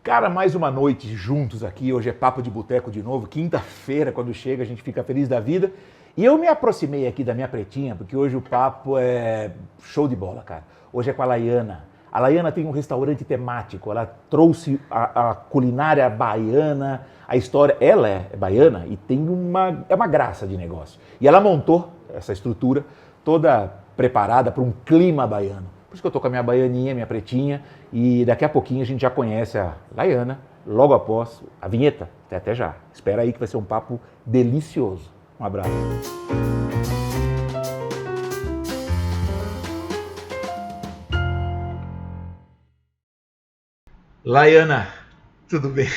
Cara, mais uma noite juntos aqui, hoje é Papo de Boteco de novo, quinta-feira, quando chega a gente fica feliz da vida. E eu me aproximei aqui da minha pretinha, porque hoje o papo é show de bola, cara. Hoje é com a Laiana. A Laiana tem um restaurante temático, ela trouxe a culinária baiana, a história, ela é baiana e tem uma graça de negócio. E ela montou essa estrutura toda preparada para um clima baiano. Por isso que eu tô com a minha baianinha, minha pretinha, e daqui a pouquinho a gente já conhece a Laiana, logo após a vinheta. Até já. Espera aí que vai ser um papo delicioso. Um abraço. Laiana, tudo bem?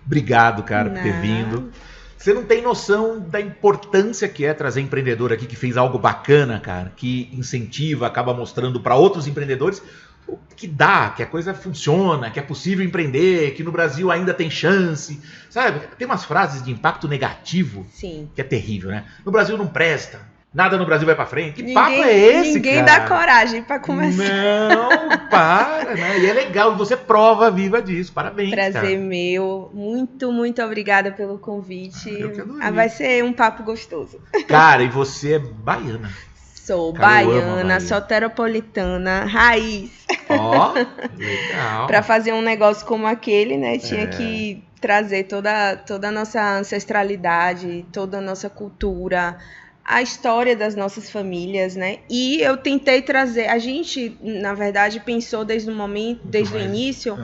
Obrigado, cara, por ter vindo. Você não tem noção da importância que é trazer empreendedor aqui que fez algo bacana, cara, que incentiva, acaba mostrando para outros empreendedores o que dá, que a coisa funciona, que é possível empreender, que no Brasil ainda tem chance, sabe? Tem umas frases de impacto negativo. Sim. Que é terrível, né? No Brasil não presta, nada no Brasil vai para frente. Que papo é esse, ninguém cara? dá coragem para começar. Não, para, né? E é legal, você prova viva disso. Parabéns, Prazer cara. meu. Muito obrigada pelo convite. Eu que adorei. Vai ser um papo gostoso. Cara, e você é baiana. Sou Cara, eu amo a baiana, Bahia. soteropolitana, raiz. Ó, legal. Para fazer um negócio como aquele, né? Tinha que trazer toda a nossa ancestralidade, toda a nossa cultura, a história das nossas famílias, né? E eu tentei trazer. A gente, na verdade, pensou desde o início,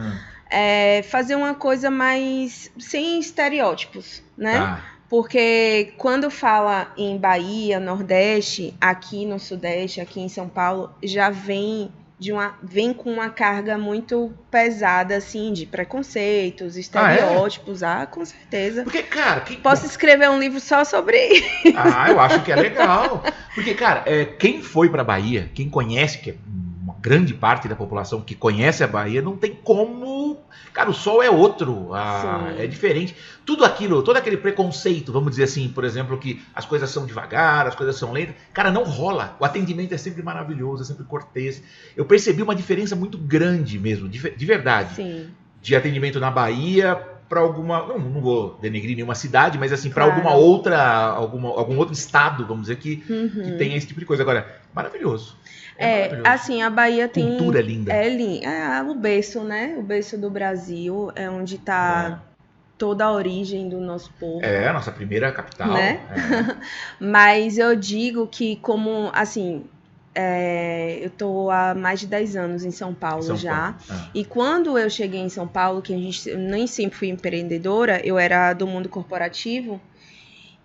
fazer uma coisa mais sem estereótipos, né? Tá. Porque quando fala em Bahia, Nordeste, aqui no Sudeste, aqui em São Paulo, já vem com uma carga muito pesada, assim, de preconceitos, estereótipos. Com certeza. Porque, cara... Posso escrever um livro só sobre isso. Eu acho que é legal. Porque, cara, quem foi pra Bahia, quem conhece, que é uma grande parte da população que conhece a Bahia, não tem como... Cara, o sol é outro, é diferente. Tudo aquilo, todo aquele preconceito, vamos dizer assim, por exemplo, que as coisas são devagar, as coisas são lentas. Cara, não rola. O atendimento é sempre maravilhoso, é sempre cortês. Eu percebi uma diferença muito grande mesmo, de verdade. Sim. De atendimento na Bahia para alguma... Não vou denegrir nenhuma cidade, mas assim, Claro. para algum outro estado, vamos dizer, que tem esse tipo de coisa. Agora, maravilhoso. Maravilhoso. Assim, a Bahia tem... Cultura linda. É o berço, né? O berço do Brasil, é onde está toda a origem do nosso povo. É, a nossa primeira capital. Né? Mas eu digo que como, assim... eu tô há mais de 10 anos em São Paulo já. E quando eu cheguei em São Paulo, que eu nem sempre fui empreendedora, eu era do mundo corporativo.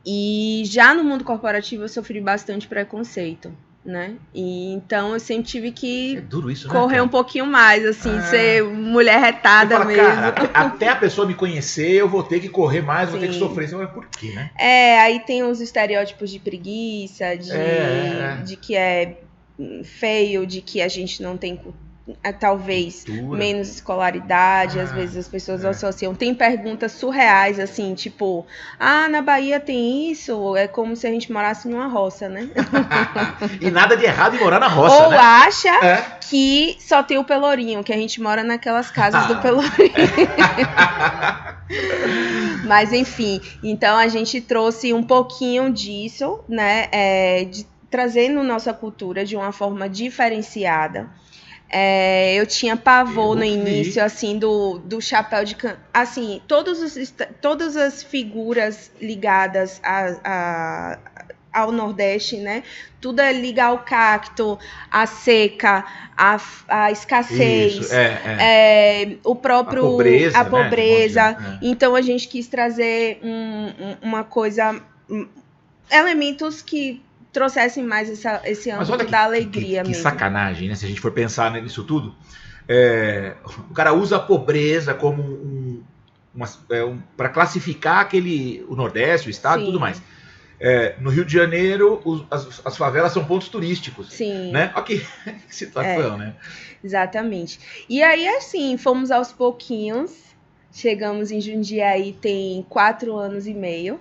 E já no mundo corporativo eu sofri bastante preconceito, né? E então eu sempre tive que duro isso, correr, né, um pouquinho mais, assim, ser mulher retada fala, mesmo. Cara, até a pessoa me conhecer, eu vou ter que correr mais, vou ter que sofrer. Você fala, por quê, né? Aí tem os estereótipos de preguiça, de que é feio, de que a gente não tem talvez cultura, menos escolaridade, às vezes as pessoas associam. Tem perguntas surreais, assim, tipo, na Bahia tem isso, é como se a gente morasse numa roça, né? E nada de errado em morar na roça, ou né? Acha que só tem o Pelourinho, que a gente mora naquelas casas do Pelourinho. Mas enfim, então a gente trouxe um pouquinho disso, né? Trazendo nossa cultura de uma forma diferenciada. Eu tinha pavor no início, assim, do chapéu de canto. Assim, todas as figuras ligadas ao Nordeste, né? Tudo é ligar ao cacto, à seca, à escassez. Isso, o próprio... A pobreza, pobreza. Né? Então, a gente quis trazer uma coisa... elementos que trouxessem mais esse âmbito da alegria mesmo. Que sacanagem, né? Se a gente for pensar nisso tudo, o cara usa a pobreza como para classificar o Nordeste, o Estado e tudo mais. No Rio de Janeiro, as favelas são pontos turísticos. Sim. Né? Olha que situação, né? Exatamente. E aí, assim, fomos aos pouquinhos. Chegamos em Jundiaí tem 4 anos e meio.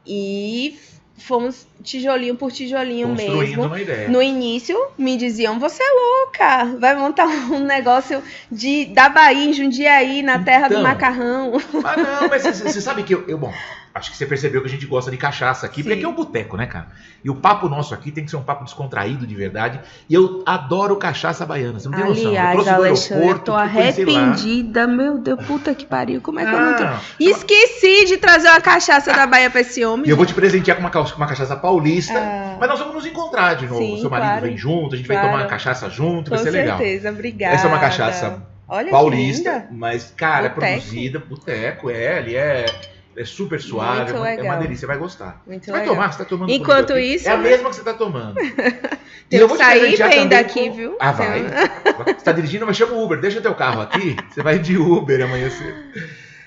E fomos tijolinho por tijolinho Construindo mesmo. uma ideia. No início, me diziam, você é louca, vai montar um negócio da Bahia, em Jundiaí, na terra do macarrão. Ah, não, mas você sabe que bom, acho que você percebeu que a gente gosta de cachaça aqui, porque aqui é um boteco, né, cara? E o papo nosso aqui tem que ser um papo descontraído de verdade. E eu adoro cachaça baiana, você não tem noção. Aliás, Alexandre, eu tô arrependida. Meu Deus, puta que pariu. Como é que eu não tô... Esqueci de trazer uma cachaça da Bahia pra esse homem. E eu vou te presentear com uma cachaça paulista. Mas nós vamos nos encontrar de novo. Sim, seu marido vem junto, a gente vai tomar uma cachaça junto, vai ser legal. Com certeza, obrigada. Essa é uma cachaça paulista, mas, cara, boteco. É produzida, boteco, ali é super suave, é uma delícia, você vai gostar. Você vai tomar, você tá tomando. Enquanto isso... É a mesma que você tá tomando. E eu vou sair bem daqui, viu? Ah, vai. Você tá dirigindo, mas chama o Uber, deixa teu carro aqui, você vai de Uber amanhã cedo.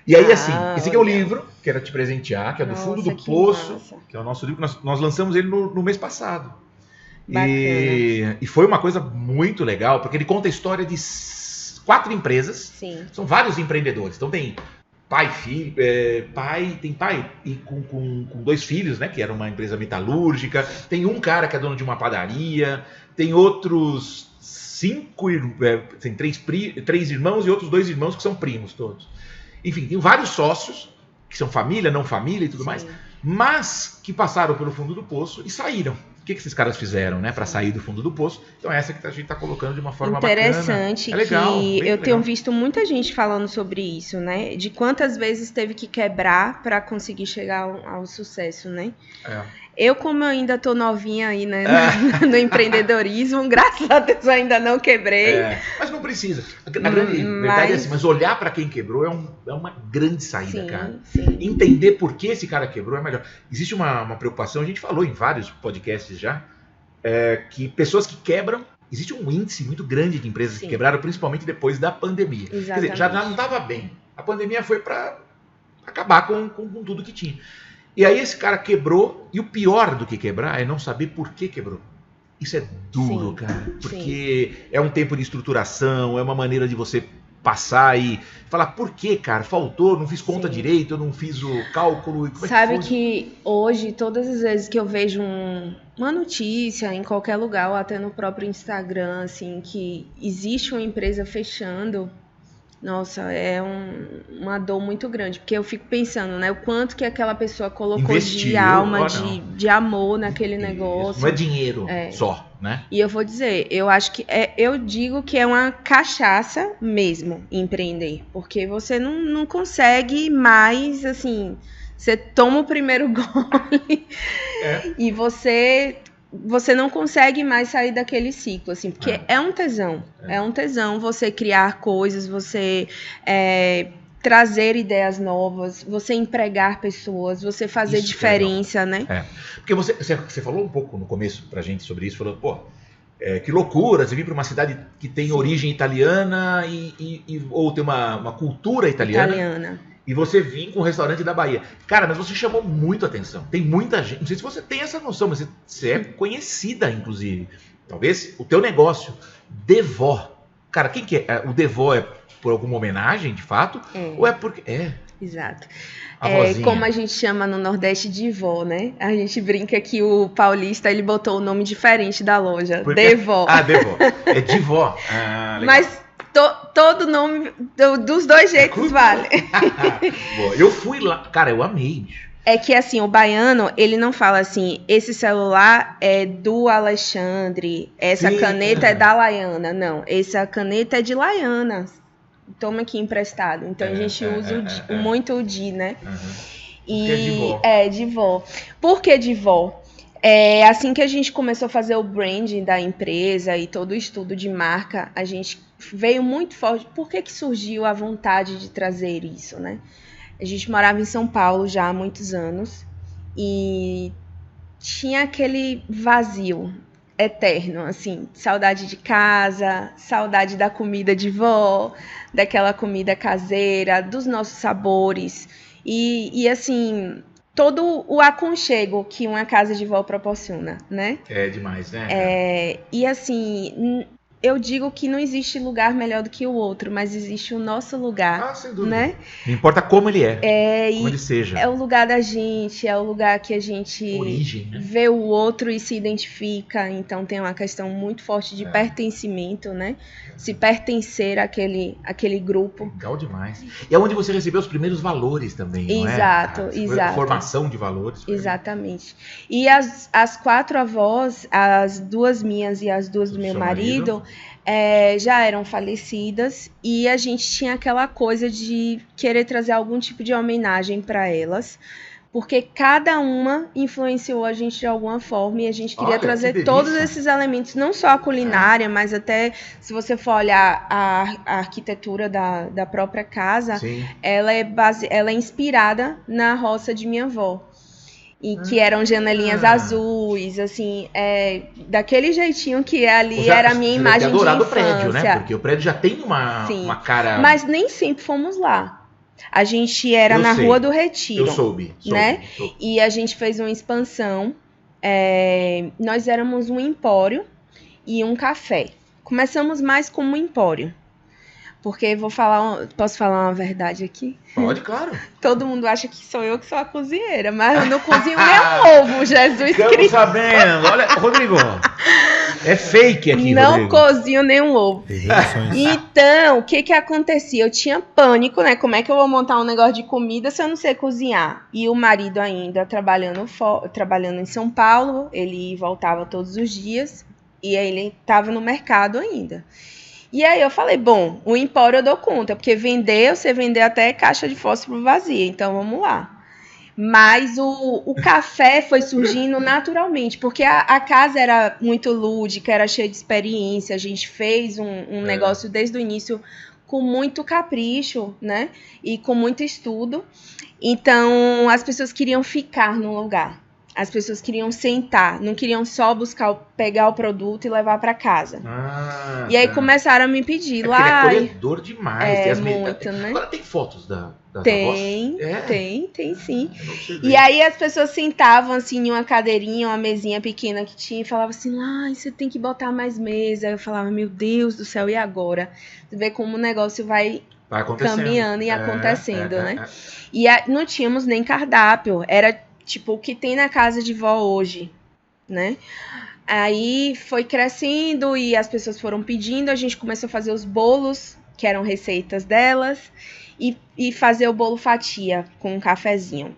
E aí, assim, esse aqui é o livro, quero te presentear, que é do Fundo do Poço, que é o nosso livro, nós lançamos ele no mês passado. E foi uma coisa muito legal, porque ele conta a história de 4 empresas. Sim. São vários empreendedores. Então tem pai, filho, tem pai e com 2 filhos, né? Que era uma empresa metalúrgica. Tem um cara que é dono de uma padaria. Tem outros 5, tem 3 irmãos e outros 2 irmãos que são primos todos. Enfim, tem vários sócios, que são família, não família e tudo mais, mas que passaram pelo fundo do poço e saíram. O que esses caras fizeram, né, para sair do fundo do poço? Então essa que a gente está colocando de uma forma interessante, bacana. É legal, que eu legal. Tenho visto muita gente falando sobre isso, né? De quantas vezes teve que quebrar para conseguir chegar ao sucesso, né? Eu, como eu ainda tô novinha aí, né, no empreendedorismo, graças a Deus eu ainda não quebrei. Mas não precisa. A grande verdade é assim, mas olhar para quem quebrou é uma grande saída, cara. Sim. Entender por que esse cara quebrou é melhor. Existe uma preocupação, a gente falou em vários podcasts já, que pessoas que quebram, existe um índice muito grande de empresas que quebraram, principalmente depois da pandemia. Exatamente. Quer dizer, já não estava bem. A pandemia foi para acabar com tudo que tinha. E aí esse cara quebrou, e o pior do que quebrar é não saber por que quebrou. Isso é duro, cara, porque é um tempo de estruturação, é uma maneira de você passar e falar, por que, cara? Faltou, não fiz conta direito, eu não fiz o cálculo. Como Sabe é que foi? Que hoje, todas as vezes que eu vejo uma notícia em qualquer lugar, ou até no próprio Instagram, assim, que existe uma empresa fechando... Nossa, é uma dor muito grande, porque eu fico pensando, né, o quanto que aquela pessoa colocou de alma, de amor naquele negócio. Não é dinheiro só, né? E eu vou dizer, eu acho que eu digo que é uma cachaça mesmo empreender, porque você não consegue mais, assim, você toma o primeiro gole e você não consegue mais sair daquele ciclo, assim, porque é um tesão. É um tesão você criar coisas, você trazer ideias novas, você empregar pessoas, você fazer diferença, né? Porque você falou um pouco no começo pra gente sobre isso, falou, pô, que loucura, você vir para uma cidade que tem origem italiana ou tem uma cultura italiana. E você vir com o restaurante da Bahia. Cara, mas você chamou muito a atenção. Tem muita gente, não sei se você tem essa noção, mas você é conhecida, inclusive. Talvez o teu negócio, Devó. Cara, quem que é? O Devó é por alguma homenagem, de fato? Ou é porque... Exato. Como a gente chama no Nordeste de vó, né? A gente brinca que o paulista, ele botou o nome diferente da loja. Devó. Devó. É de vó. Legal. Mas... todo nome dos 2 jeitos vale. Boa. Eu fui lá, cara, eu amei, bicho. É que assim, o baiano, ele não fala assim, esse celular é do Alexandre, essa caneta é da Laiana. Não, essa caneta é de Laiana. Toma aqui emprestado. Então a gente usa muito o de, né? E é de vó. De vó. Por que de vó? Assim que a gente começou a fazer o branding da empresa e todo o estudo de marca, a gente veio muito forte. Por que surgiu a vontade de trazer isso, né? A gente morava em São Paulo já há muitos anos e tinha aquele vazio eterno, assim, saudade de casa, saudade da comida de vó, daquela comida caseira, dos nossos sabores e assim... todo o aconchego que uma casa de vó proporciona, né? É demais, né? E assim, eu digo que não existe lugar melhor do que o outro, mas existe o nosso lugar, sem dúvida. né? Não importa como ele como ele seja. É o lugar da gente, é o lugar que a gente Origem, né? vê o outro e se identifica. Então tem uma questão muito forte de pertencimento, né? Se pertencer àquele grupo. Legal demais. E é onde você recebeu os primeiros valores também, não é? Exato, exato. Formação de valores. Exatamente. E as 4 avós, as 2 minhas e as 2 do meu marido, já eram falecidas, e a gente tinha aquela coisa de querer trazer algum tipo de homenagem para elas, porque cada uma influenciou a gente de alguma forma, e a gente queria trazer todos esses elementos, não só a culinária, mas até, se você for olhar a arquitetura da própria casa, ela é inspirada na roça de minha avó. E que eram janelinhas azuis, assim, daquele jeitinho que ali era a minha imagem de infância. O prédio, né? Porque o prédio já tem uma cara... Mas nem sempre fomos lá. A gente era na Rua do Retiro. Eu soube. Né? E a gente fez uma expansão. Nós éramos um empório e um café. Começamos mais como um empório. Porque posso falar uma verdade aqui? Pode, claro. Todo mundo acha que sou eu que sou a cozinheira, mas eu não cozinho nem um ovo, Jesus Cristo. Estamos sabendo. Olha, Rodrigo, é fake aqui, não Rodrigo. Cozinho nem um ovo. Então, o que acontecia? Eu tinha pânico, né? Como é que eu vou montar um negócio de comida se eu não sei cozinhar? E o marido ainda trabalhando em São Paulo, ele voltava todos os dias, e aí ele estava no mercado ainda. E aí eu falei, bom, o empório eu dou conta, porque você vender até caixa de fósforo vazia, então vamos lá. Mas o café foi surgindo naturalmente, porque a casa era muito lúdica, era cheia de experiência, a gente fez um negócio desde o início com muito capricho, né? E com muito estudo. Então, as pessoas queriam ficar no lugar. As pessoas queriam sentar, não queriam só pegar o produto e levar para casa. E aí começaram a me pedir lá. Ele é acolhedor demais. Muito, né? Agora tem fotos das avós? Tem sim. E aí as pessoas sentavam assim em uma cadeirinha, uma mesinha pequena que tinha, e falavam assim, você tem que botar mais mesa. Aí eu falava, meu Deus do céu, e agora? Você vê como o negócio vai caminhando e acontecendo, né? E não tínhamos nem cardápio, era tipo o que tem na casa de vó hoje, né? Aí foi crescendo e as pessoas foram pedindo, a gente começou a fazer os bolos, que eram receitas delas, e fazer o bolo fatia com um cafezinho.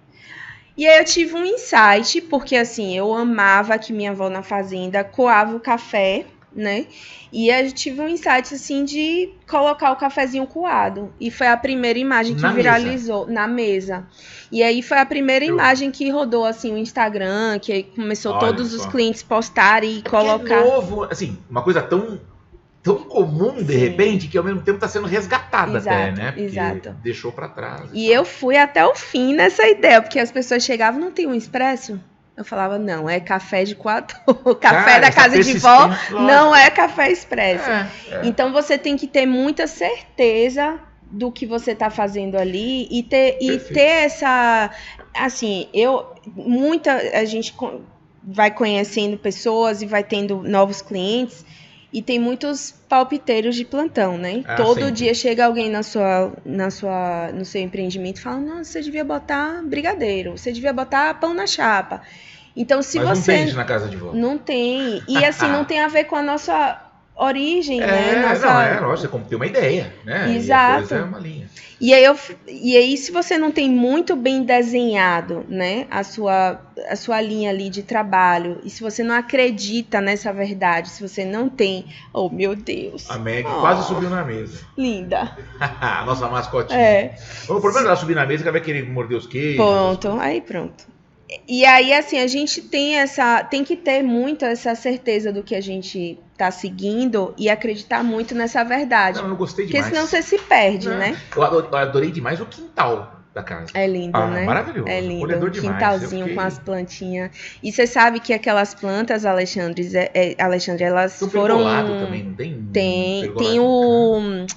E aí eu tive um insight, porque assim, eu amava que minha avó na fazenda coava o café, né? E eu tive um insight assim de colocar o cafezinho coado. E foi a primeira imagem que viralizou na mesa. E aí foi a primeira imagem que rodou assim o Instagram, que aí começou todos os clientes postarem e colocar. É novo, assim, uma coisa tão comum de repente que ao mesmo tempo está sendo resgatada até, né? Porque deixou para trás. E eu fui até o fim nessa ideia, porque as pessoas chegavam, não tem um expresso? Eu falava, não, é café de coador. O café da casa de vó não é café expresso. Então você tem que ter muita certeza do que você está fazendo ali e ter essa... Assim, a gente vai conhecendo pessoas e vai tendo novos clientes e tem muitos palpiteiros de plantão, né? Todo dia chega alguém no seu empreendimento e fala, não, você devia botar brigadeiro, você devia botar pão na chapa. Então, Mas não tem isso na casa de vó. Não tem. E assim, não tem a ver com a nossa origem, né? Lógico, você tem uma ideia, né? Exato. E a coisa é uma linha. E aí, se você não tem muito bem desenhado, né, a sua linha ali de trabalho, e se você não acredita nessa verdade, se você não tem... Oh, meu Deus. A Meg quase subiu na mesa. Linda. A nossa mascotinha. O problema dela subir na mesa é que ela vai querer morder os queijos. Pronto. E aí, assim, a gente tem que ter muito essa certeza do que a gente tá seguindo e acreditar muito nessa verdade. Não, eu gostei demais. Porque senão você se perde, né? Eu adorei demais o quintal da casa. É lindo, né? Maravilhoso. É lindo, Colhedor demais. Quintalzinho com as plantinhas. E você sabe que aquelas plantas, Alexandre, elas foram... também, não tem? Tem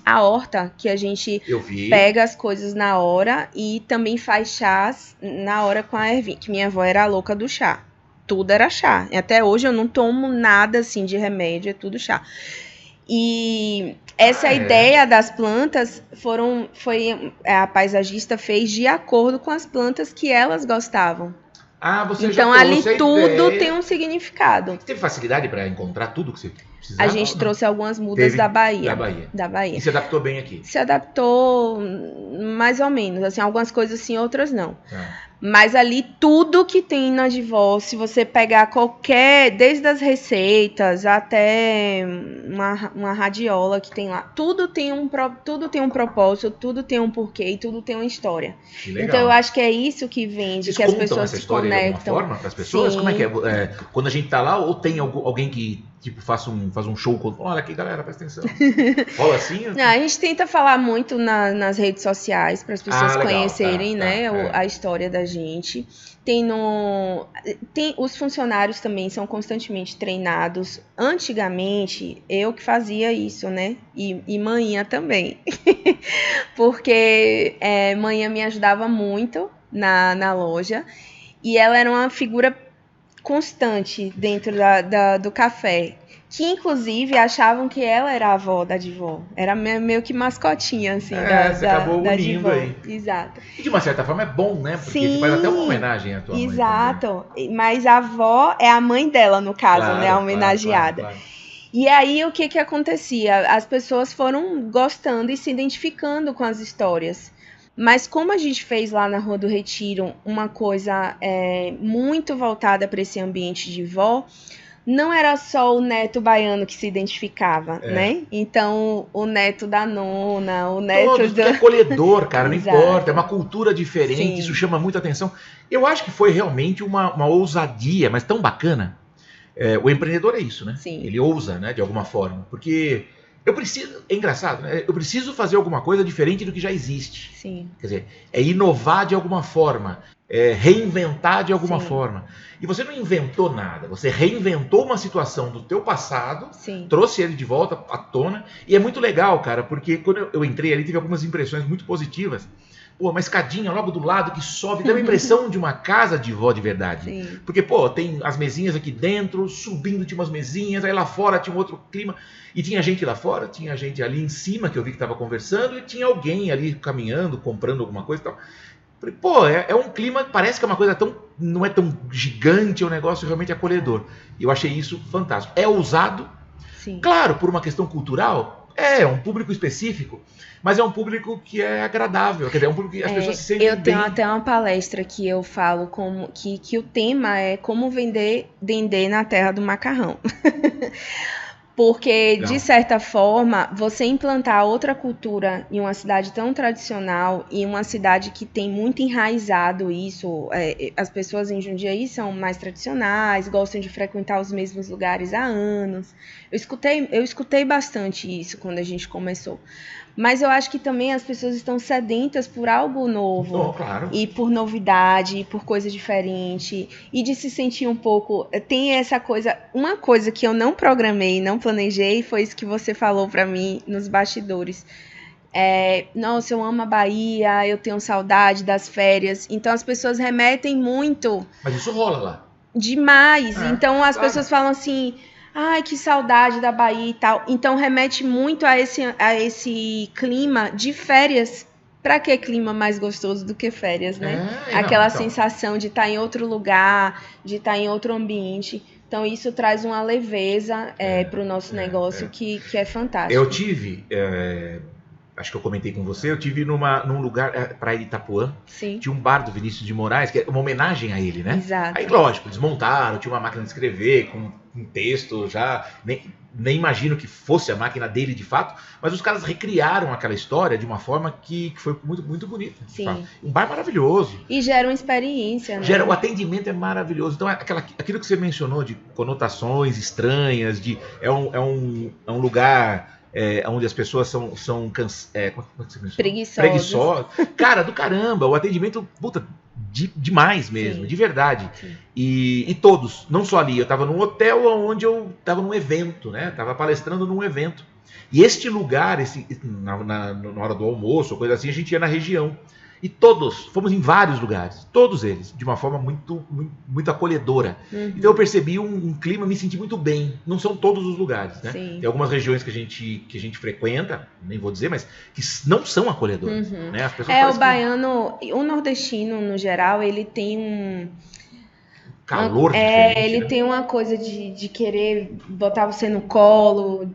a horta, que a gente pega as coisas na hora e também faz chás na hora com a ervinha, que minha avó era a louca do chá. Tudo era chá. E até hoje eu não tomo nada assim de remédio, é tudo chá. E essa ideia das plantas a paisagista fez de acordo com as plantas que elas gostavam. Você então já ali tudo ideia. Tem um significado. Você teve facilidade para encontrar tudo que você precisava? A gente trouxe algumas mudas da Bahia. E se adaptou bem aqui? Se adaptou mais ou menos, assim, algumas coisas sim, outras não. Mas ali tudo que tem na Divó, se você pegar desde as receitas até uma radiola que tem lá, tudo tem um propósito, tudo tem um porquê e tudo tem uma história. Então eu acho que é isso que vende, Vocês que as pessoas se conectam. De alguma forma para as pessoas? Sim. Como é que é? Quando a gente tá lá, ou tem alguém que tipo faz um show, olha aqui galera, presta atenção. Rola assim? Não, a gente tenta falar muito nas redes sociais para as pessoas conhecerem, a história da gente. Os funcionários também são constantemente treinados. Antigamente, eu que fazia isso, né? E manhã também. Porque manhã me ajudava muito na loja. E ela era uma figura constante dentro do café. Que, inclusive, achavam que ela era a avó da Divó. Era meio que mascotinha, assim, você acabou da unindo Divó. aí. Exato. E, de uma certa forma, é bom, né? Porque faz até uma homenagem à tua mãe. Exato. Mas a avó é a mãe dela, no caso, né? A homenageada. Claro. E aí, o que acontecia? As pessoas foram gostando e se identificando com as histórias. Mas como a gente fez lá na Rua do Retiro uma coisa muito voltada para esse ambiente de vó, não era só o neto baiano que se identificava, né? Então, o neto da nona, o neto Todos, que é acolhedor, cara, não Exato. importa, é uma cultura diferente, Sim. Isso chama muita atenção. Eu acho que foi realmente uma ousadia, mas tão bacana. O empreendedor é isso, né? Sim. Ele ousa, né, de alguma forma, porque é engraçado, né? Eu preciso fazer alguma coisa diferente do que já existe. Sim. Quer dizer, é inovar de alguma forma, reinventar de alguma Sim. forma. E você não inventou nada, você reinventou uma situação do teu passado, Sim. trouxe ele de volta à tona, e é muito legal, cara, porque quando eu entrei ali, tive algumas impressões muito positivas. Pô, uma escadinha logo do lado que sobe, dá uma impressão de uma casa de vó de verdade. Sim. Porque, pô, tem as mesinhas aqui dentro, subindo tinha umas mesinhas, aí lá fora tinha um outro clima. E tinha gente lá fora, tinha gente ali em cima que eu vi que estava conversando, e tinha alguém ali caminhando, comprando alguma coisa e tal. Falei, pô, é um clima, parece que é uma coisa não é tão gigante, é um negócio realmente acolhedor. E eu achei isso fantástico. É ousado, Sim. Claro, por uma questão cultural, é um público específico, mas é um público que é agradável, quer dizer, é um público que as pessoas se sentem bem. Eu tenho até uma palestra que eu falo que o tema é como vender dendê na terra do macarrão. Porque, de certa forma, você implantar outra cultura em uma cidade tão tradicional, e uma cidade que tem muito enraizado isso, as pessoas em Jundiaí são mais tradicionais, gostam de frequentar os mesmos lugares há anos. Eu escutei bastante isso quando a gente começou. Mas eu acho que também as pessoas estão sedentas por algo novo. Claro. E por novidade, por coisa diferente. E de se sentir um pouco... Tem essa coisa... Uma coisa que eu não programei, não planejei, foi isso que você falou pra mim nos bastidores. Nossa, eu amo a Bahia, eu tenho saudade das férias. Então as pessoas remetem muito... Mas isso rola lá. Demais. Então as pessoas falam assim... Ai, que saudade da Bahia e tal. Então remete muito a esse clima de férias. Pra que clima mais gostoso do que férias, né? Aquela sensação de estar em outro lugar, de estar em outro ambiente. Então isso traz uma leveza para o nosso negócio que é fantástico. Eu tive, acho que eu comentei com você, eu tive num lugar, Praia de Itapuã. Sim. Tinha um bar do Vinícius de Moraes, que é uma homenagem a ele, né? Exato. Aí, lógico, desmontaram, tinha uma máquina de escrever com um texto já, nem imagino que fosse a máquina dele de fato, mas os caras recriaram aquela história de uma forma que foi muito, muito bonita. Sim. Um bar maravilhoso. E gera uma experiência, né? O atendimento é maravilhoso. Então, aquilo que você mencionou de conotações estranhas, é um lugar... onde as pessoas são como é que você mencionou? Preguiçosas. Cara, do caramba, o atendimento, puta, demais mesmo, de verdade. E todos, não só ali, eu estava num hotel onde eu estava num evento, né? Estava palestrando num evento. E este lugar, na hora do almoço, coisa assim, a gente ia na região. E todos, fomos em vários lugares, todos eles, de uma forma muito, muito, muito acolhedora. Então eu percebi um clima, me senti muito bem. Não são todos os lugares, né? Tem algumas regiões que a gente frequenta, nem vou dizer, mas que não são acolhedoras. Né? As pessoas o baiano, o nordestino, no geral, ele tem um calor diferente, ele né? tem uma coisa de querer botar você no colo.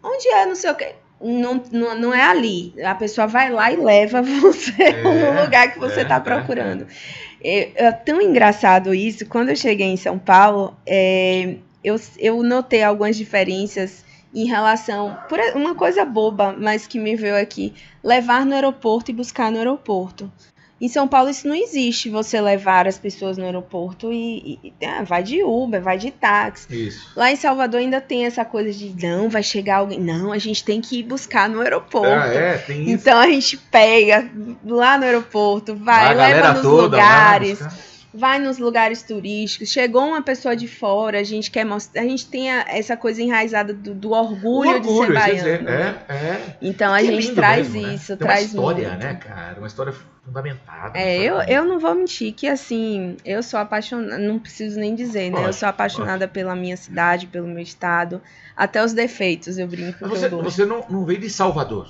Onde é, não sei o que. Não é ali. A pessoa vai lá e leva você no lugar que você está procurando. É tão engraçado isso. Quando eu cheguei em São Paulo, eu notei algumas diferenças em relação... Por uma coisa boba, mas que me veio aqui. Levar no aeroporto e buscar no aeroporto. Em São Paulo isso não existe, você levar as pessoas no aeroporto e vai de Uber, vai de táxi. Isso. Lá em Salvador ainda tem essa coisa de não, vai chegar alguém. Não, a gente tem que ir buscar no aeroporto. Tem isso. Então a gente pega lá no aeroporto, vai, leva nos lugares. Vai nos lugares turísticos, chegou uma pessoa de fora, a gente quer mostrar, a gente tem essa coisa enraizada do orgulho de ser baiano. Então a gente traz mesmo, isso, né? traz uma história, muito. Né, cara? Uma história fundamentada. Eu não vou mentir que, assim, eu sou apaixonada, não preciso nem dizer, né? Eu sou apaixonada pela minha cidade, pelo meu estado, até os defeitos, eu brinco. Mas você não veio de Salvador?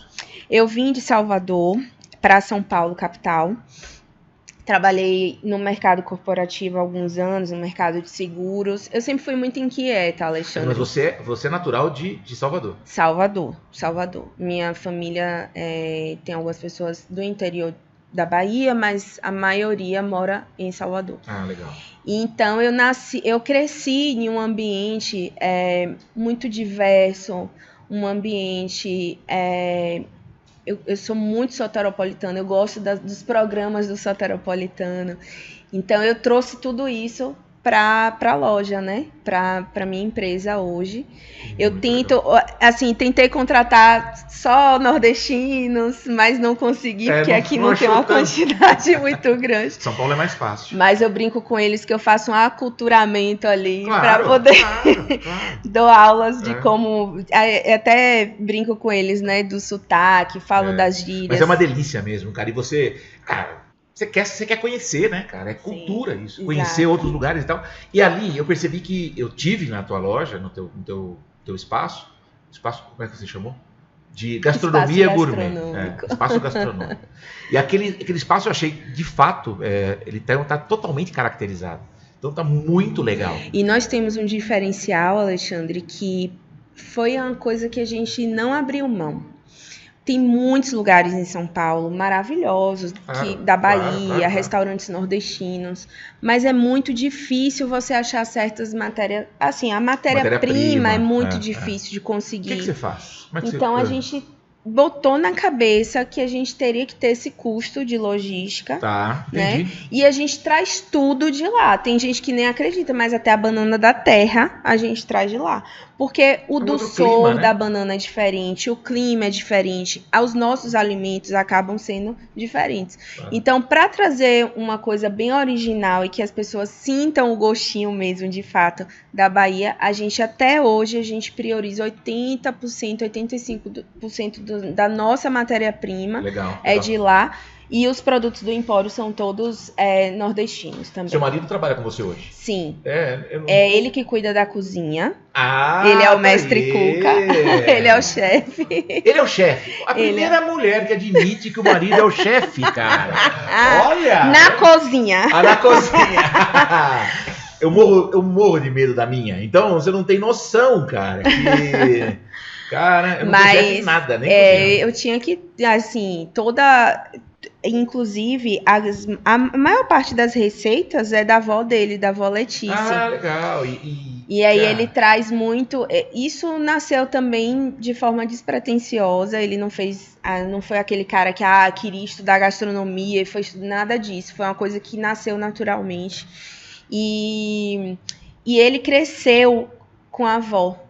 Eu vim de Salvador para São Paulo, capital. Trabalhei no mercado corporativo há alguns anos, no mercado de seguros. Eu sempre fui muito inquieta, Alexandre. Mas você é natural de Salvador? Salvador. Minha família tem algumas pessoas do interior da Bahia, mas a maioria mora em Salvador. Ah, legal. Então eu cresci em um ambiente muito diverso, um ambiente... Eu sou muito soteropolitana, eu gosto dos programas do soteropolitano. Então, eu trouxe tudo isso para a loja, né? Para minha empresa hoje. Eu tentei contratar só nordestinos, mas não consegui, porque aqui não tem uma quantidade muito grande. São Paulo é mais fácil. Mas eu brinco com eles que eu faço um aculturamento ali para poder dou aulas de como... Até brinco com eles, né? Do sotaque, falo das gírias. Mas é uma delícia mesmo, cara. E você... Cara, você quer conhecer, né, cara? É cultura. Sim, isso. Exato. Conhecer outros lugares e tal. E ali eu percebi que eu tive na tua loja, no teu espaço, como é que você chamou? De gastronomia gourmet. Espaço gastronômico. E aquele espaço eu achei, de fato, ele tá totalmente caracterizado. Então tá muito legal. E nós temos um diferencial, Alexandre, que foi uma coisa que a gente não abriu mão. Tem muitos lugares em São Paulo maravilhosos, da Bahia, restaurantes nordestinos, mas é muito difícil você achar certas matérias. Assim, a matéria-prima é muito difícil de conseguir. O que você faz? Então a gente botou na cabeça que a gente teria que ter esse custo de logística. Tá, entendi. Né? E a gente traz tudo de lá. Tem gente que nem acredita, mas até a banana da terra a gente traz de lá. Porque o doçor da banana é diferente, o clima é diferente, os nossos alimentos acabam sendo diferentes. Então, para trazer uma coisa bem original e que as pessoas sintam o gostinho mesmo, de fato, da Bahia, até hoje, a gente prioriza 80%, 85% da nossa matéria-prima de lá. E os produtos do Empório são todos nordestinos também. Seu marido trabalha com você hoje? Sim. É ele que cuida da cozinha. Ele é o mestre cuca. Ele é o chefe. Ele é o chefe. A primeira mulher que admite que o marido é o chefe, cara. Olha! Na cozinha. Na cozinha. Eu morro de medo da minha. Então, você não tem noção, cara, Cara, eu não sei nada, nem eu tinha que, assim, inclusive, a maior parte das receitas é da avó dele, da avó Letícia. Ah, legal. E aí ele traz muito... Isso nasceu também de forma despretensiosa. Ele não foi aquele cara que queria estudar gastronomia e foi nada disso. Foi uma coisa que nasceu naturalmente. E ele cresceu com a avó.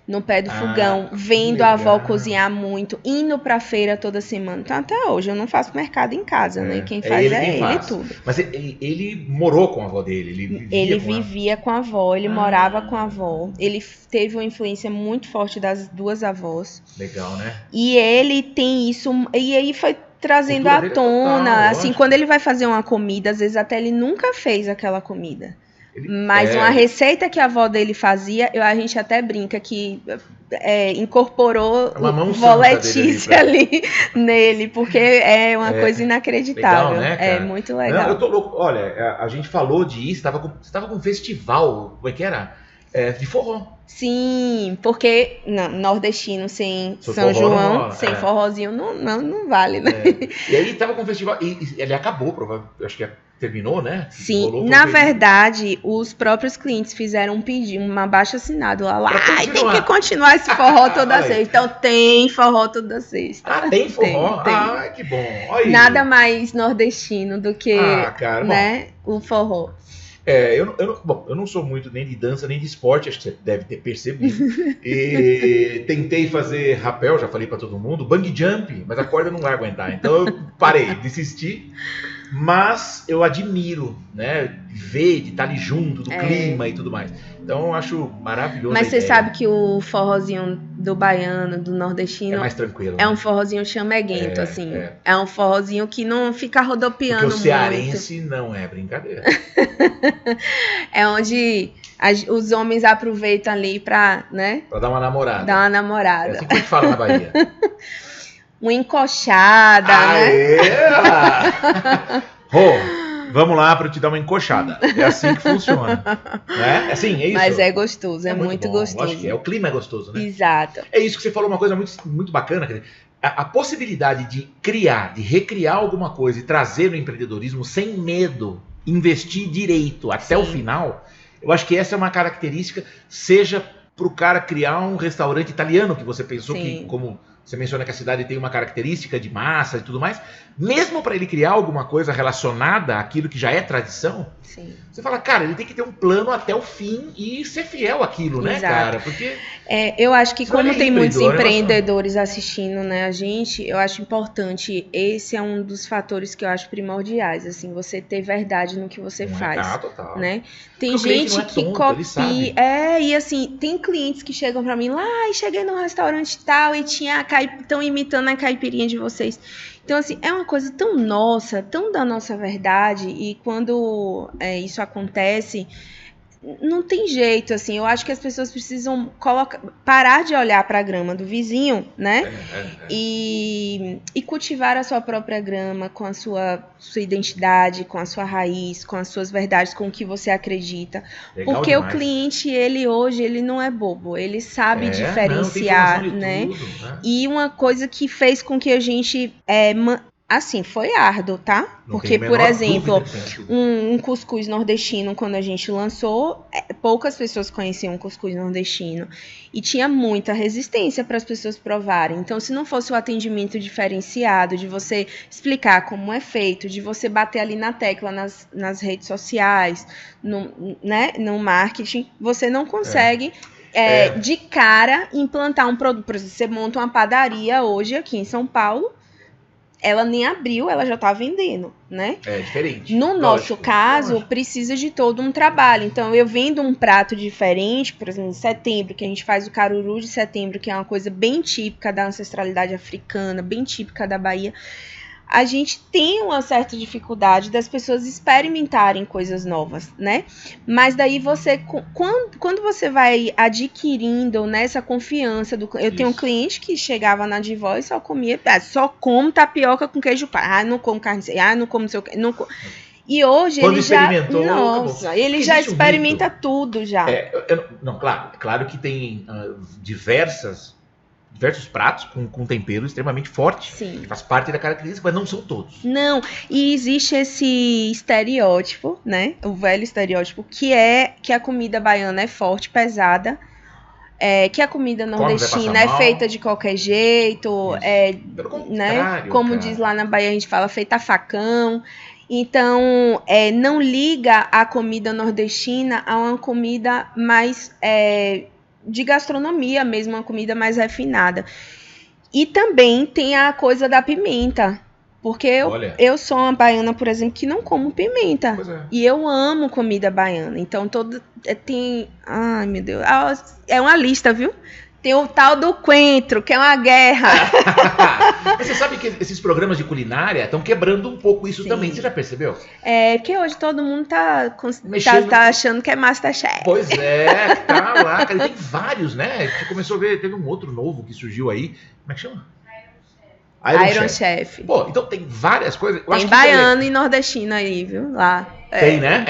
No pé do fogão, vendo a avó cozinhar muito, indo pra feira toda semana. Então, até hoje, eu não faço mercado em casa, né? Quem faz ele tudo. Mas ele morou com a avó dele? Ele vivia com a avó, ele morava com a avó. Ele teve uma influência muito forte das duas avós. Legal, né? E ele tem isso... E aí foi trazendo à tona, assim, quando ele vai fazer uma comida, às vezes até ele nunca fez aquela comida. Mas uma receita que a avó dele fazia, a gente até brinca que incorporou voletice ali nele, porque é uma coisa inacreditável. Legal, né, cara? É muito legal. Não, eu tô louco. Olha, a gente falou disso, você tava com um festival, como é que era? De forró. Sim, porque nordestino sem São João, sem forrozinho, não vale, né? E aí tava com um festival, e ele acabou, provavelmente, acho que terminou, né? Sim, na verdade, os próprios clientes fizeram um pedido, um abaixo-assinado lá. Tem que continuar esse forró toda sexta. Então tem forró toda sexta. Tem forró? Tem. Que bom. Olha. Nada mais nordestino do que o forró. Eu não sou muito nem de dança nem de esporte, acho que você deve ter percebido. E tentei fazer rapel, já falei pra todo mundo, bungee jump, mas a corda não vai aguentar. Então eu parei, desisti. Mas eu admiro, né? De ver, de estar ali junto, do clima e tudo mais. Então eu acho maravilhoso. Mas você sabe que o forrozinho do baiano, do nordestino, é mais tranquilo. É um forrozinho chameguento, assim. É um forrozinho que não fica rodopiando muito. Porque o cearense não é brincadeira. É onde os homens aproveitam ali pra, né? Pra dar uma namorada. Dar uma namorada. É assim que a gente fala na Bahia. Uma encoxada, né? Vamos lá para eu te dar uma encoxada. É assim que funciona. Né? Assim, é isso. Mas é gostoso, é muito gostoso. Acho que o clima é gostoso, né? Exato. É isso que você falou, uma coisa muito, muito bacana. Quer dizer, a possibilidade de criar, de recriar alguma coisa e trazer no empreendedorismo sem medo, investir direito até o final, eu acho que essa é uma característica, seja para o cara criar um restaurante italiano, que você pensou que, como você menciona que a cidade tem uma característica de massa e tudo mais, mesmo para ele criar alguma coisa relacionada àquilo que já é tradição, você fala, cara, ele tem que ter um plano até o fim e ser fiel àquilo, né, cara? Porque eu acho que como tem muitos empreendedores assistindo, né, a gente, eu acho importante, esse é um dos fatores que eu acho primordiais, assim, você ter verdade no que você faz, né? Tem gente que copia, e assim, tem clientes que chegam pra mim lá, cheguei num restaurante tal e estão imitando a caipirinha de vocês. Então, assim, é uma coisa tão nossa, tão da nossa verdade, e quando isso acontece, não tem jeito, assim, eu acho que as pessoas precisam parar de olhar para a grama do vizinho, né? E cultivar a sua própria grama com a sua identidade, com a sua raiz, com as suas verdades, com o que você acredita. Legal porque demais. O cliente, ele não é bobo, ele sabe diferenciar, né? Tudo, né? E uma coisa que fez com que a gente assim, foi árduo, tá? Porque, por exemplo, um cuscuz nordestino, quando a gente lançou, poucas pessoas conheciam o cuscuz nordestino. E tinha muita resistência para as pessoas provarem. Então, se não fosse o atendimento diferenciado, de você explicar como é feito, de você bater ali na tecla nas redes sociais, no marketing, você não consegue... de cara, implantar um produto. Por exemplo, você monta uma padaria hoje aqui em São Paulo, ela nem abriu, ela já está vendendo, né? É diferente. No nosso caso, precisa de todo um trabalho. Então, eu vendo um prato diferente, por exemplo, em setembro, que a gente faz o caruru de setembro, que é uma coisa bem típica da ancestralidade africana, bem típica da Bahia. A gente tem uma certa dificuldade das pessoas experimentarem coisas novas, né? Mas daí você, quando você vai adquirindo nessa confiança, eu tenho um cliente que chegava na Divó e só comia, só como tapioca com queijo palha, não como carne, não como não sei o que, não como... E hoje quando ele experimentou, ele já experimenta tudo já. Claro que tem diversos pratos com tempero extremamente forte. Sim. Que faz parte da característica, mas não são todos. Não, e existe esse estereótipo, né? O velho estereótipo, que a comida baiana é forte, pesada, que a comida nordestina é feita de qualquer jeito, né? Como diz lá na Bahia, a gente fala feita a facão. Então, não liga a comida nordestina a uma comida mais... de gastronomia mesmo, uma comida mais refinada. E também tem a coisa da pimenta, porque eu sou uma baiana, por exemplo, que não como pimenta. E eu amo comida baiana. Então, tem... Ai, meu Deus. É uma lista, viu? Tem o tal do coentro, que é uma guerra. Mas você sabe que esses programas de culinária estão quebrando um pouco isso Sim. também, você já percebeu? É, porque hoje todo mundo tá achando que é Masterchef. Pois é, tá lá, cara, tem vários, né? Você começou a ver, teve um outro novo que surgiu aí, como é que chama? Iron Chef. Pô, então tem várias coisas. Tem baiano e nordestino aí, viu? Lá. Tem, né?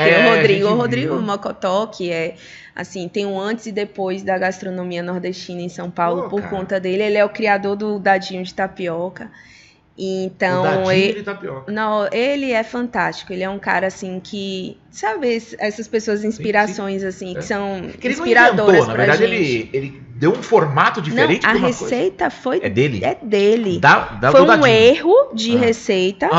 Tem o Rodrigo Mocotó, que é, assim, tem um antes e depois da gastronomia nordestina em São Paulo, por conta dele. Ele é o criador do dadinho de tapioca. Então, o dadinho de tapioca. Não, ele é fantástico. Ele é um cara, assim, que... Sabe, essas pessoas, inspirações, assim, que são inspiradoras pra gente. Na verdade, ele deu um formato diferente. Não, a receita foi... É dele? É dele. Foi um erro de receita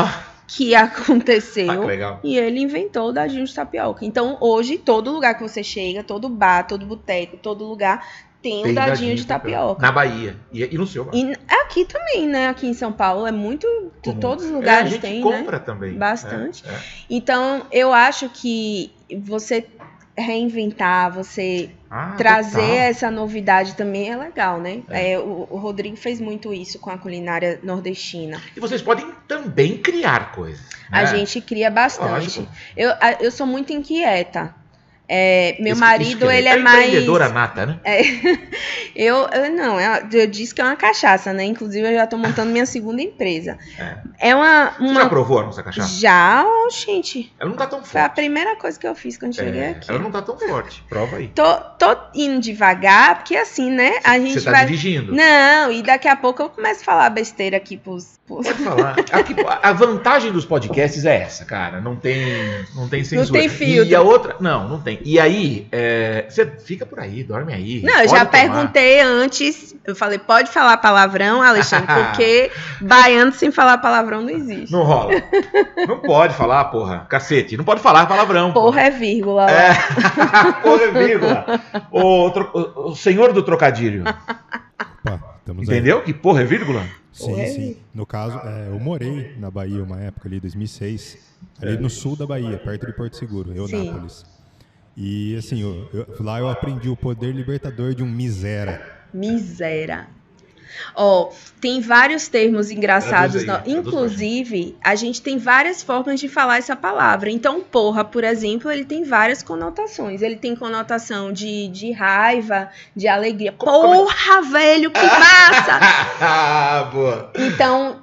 que aconteceu. Que legal. E ele inventou o dadinho de tapioca. Então, hoje, todo lugar que você chega, todo bar, todo boteco, todo lugar... Tem um dadinho de tapioca. Na Bahia. E no seu bar. E aqui também, né? Aqui em São Paulo é muito... Todos os lugares tem, né? A gente compra também. Bastante. Então, eu acho que você reinventar, você trazer essa novidade também é legal, né? O Rodrigo fez muito isso com a culinária nordestina. E vocês podem também criar coisas, né? A gente cria bastante. Eu sou muito inquieta. Meu marido, ele é mais... empreendedora nata, né? Eu disse que é uma cachaça, né? Inclusive, eu já tô montando minha segunda empresa. Você já provou a nossa cachaça? Já, gente. Ela não tá tão forte. Foi a primeira coisa que eu fiz quando cheguei aqui. Ela não tá tão forte. Prova aí. Tô indo devagar, porque assim, né? A gente Você tá dirigindo? Não, e daqui a pouco eu começo a falar besteira aqui pros... Pode falar. Aqui, a vantagem dos podcasts é essa, cara. Não tem censura. Não tem filtro. E a outra... Não tem. E aí, você fica por aí, dorme aí. Não, eu já perguntei antes. Eu falei, pode falar palavrão, Alexandre? Porque baiano sem falar palavrão não existe. Não rola. Não pode falar, porra. Cacete. Não pode falar palavrão. Porra é vírgula. Porra é vírgula. O senhor do trocadilho. Opa, entendeu? Aí. Que porra é vírgula? Sim. No caso, eu morei na Bahia uma época ali, 2006, ali no sul da Bahia, perto de Porto Seguro, Eunápolis. E assim, lá eu aprendi o poder libertador de um misera. Misera. Tem vários termos engraçados. Inclusive, a gente tem várias formas de falar essa palavra. Então, porra, por exemplo, ele tem várias conotações. Ele tem conotação de raiva, de alegria. Porra, velho, que massa! Boa. Então,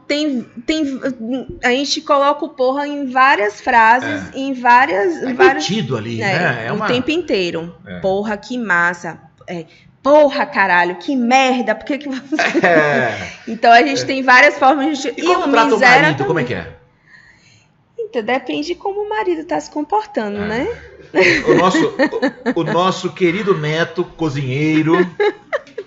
a gente coloca o porra em várias frases, em várias... metido ali, né? O tempo inteiro. Porra, que massa. Porra, caralho, que merda, por que você... Então a gente tem várias formas de... E como trata o marido, como é que é? Então, depende de como o marido tá se comportando, né? O nosso querido neto, cozinheiro...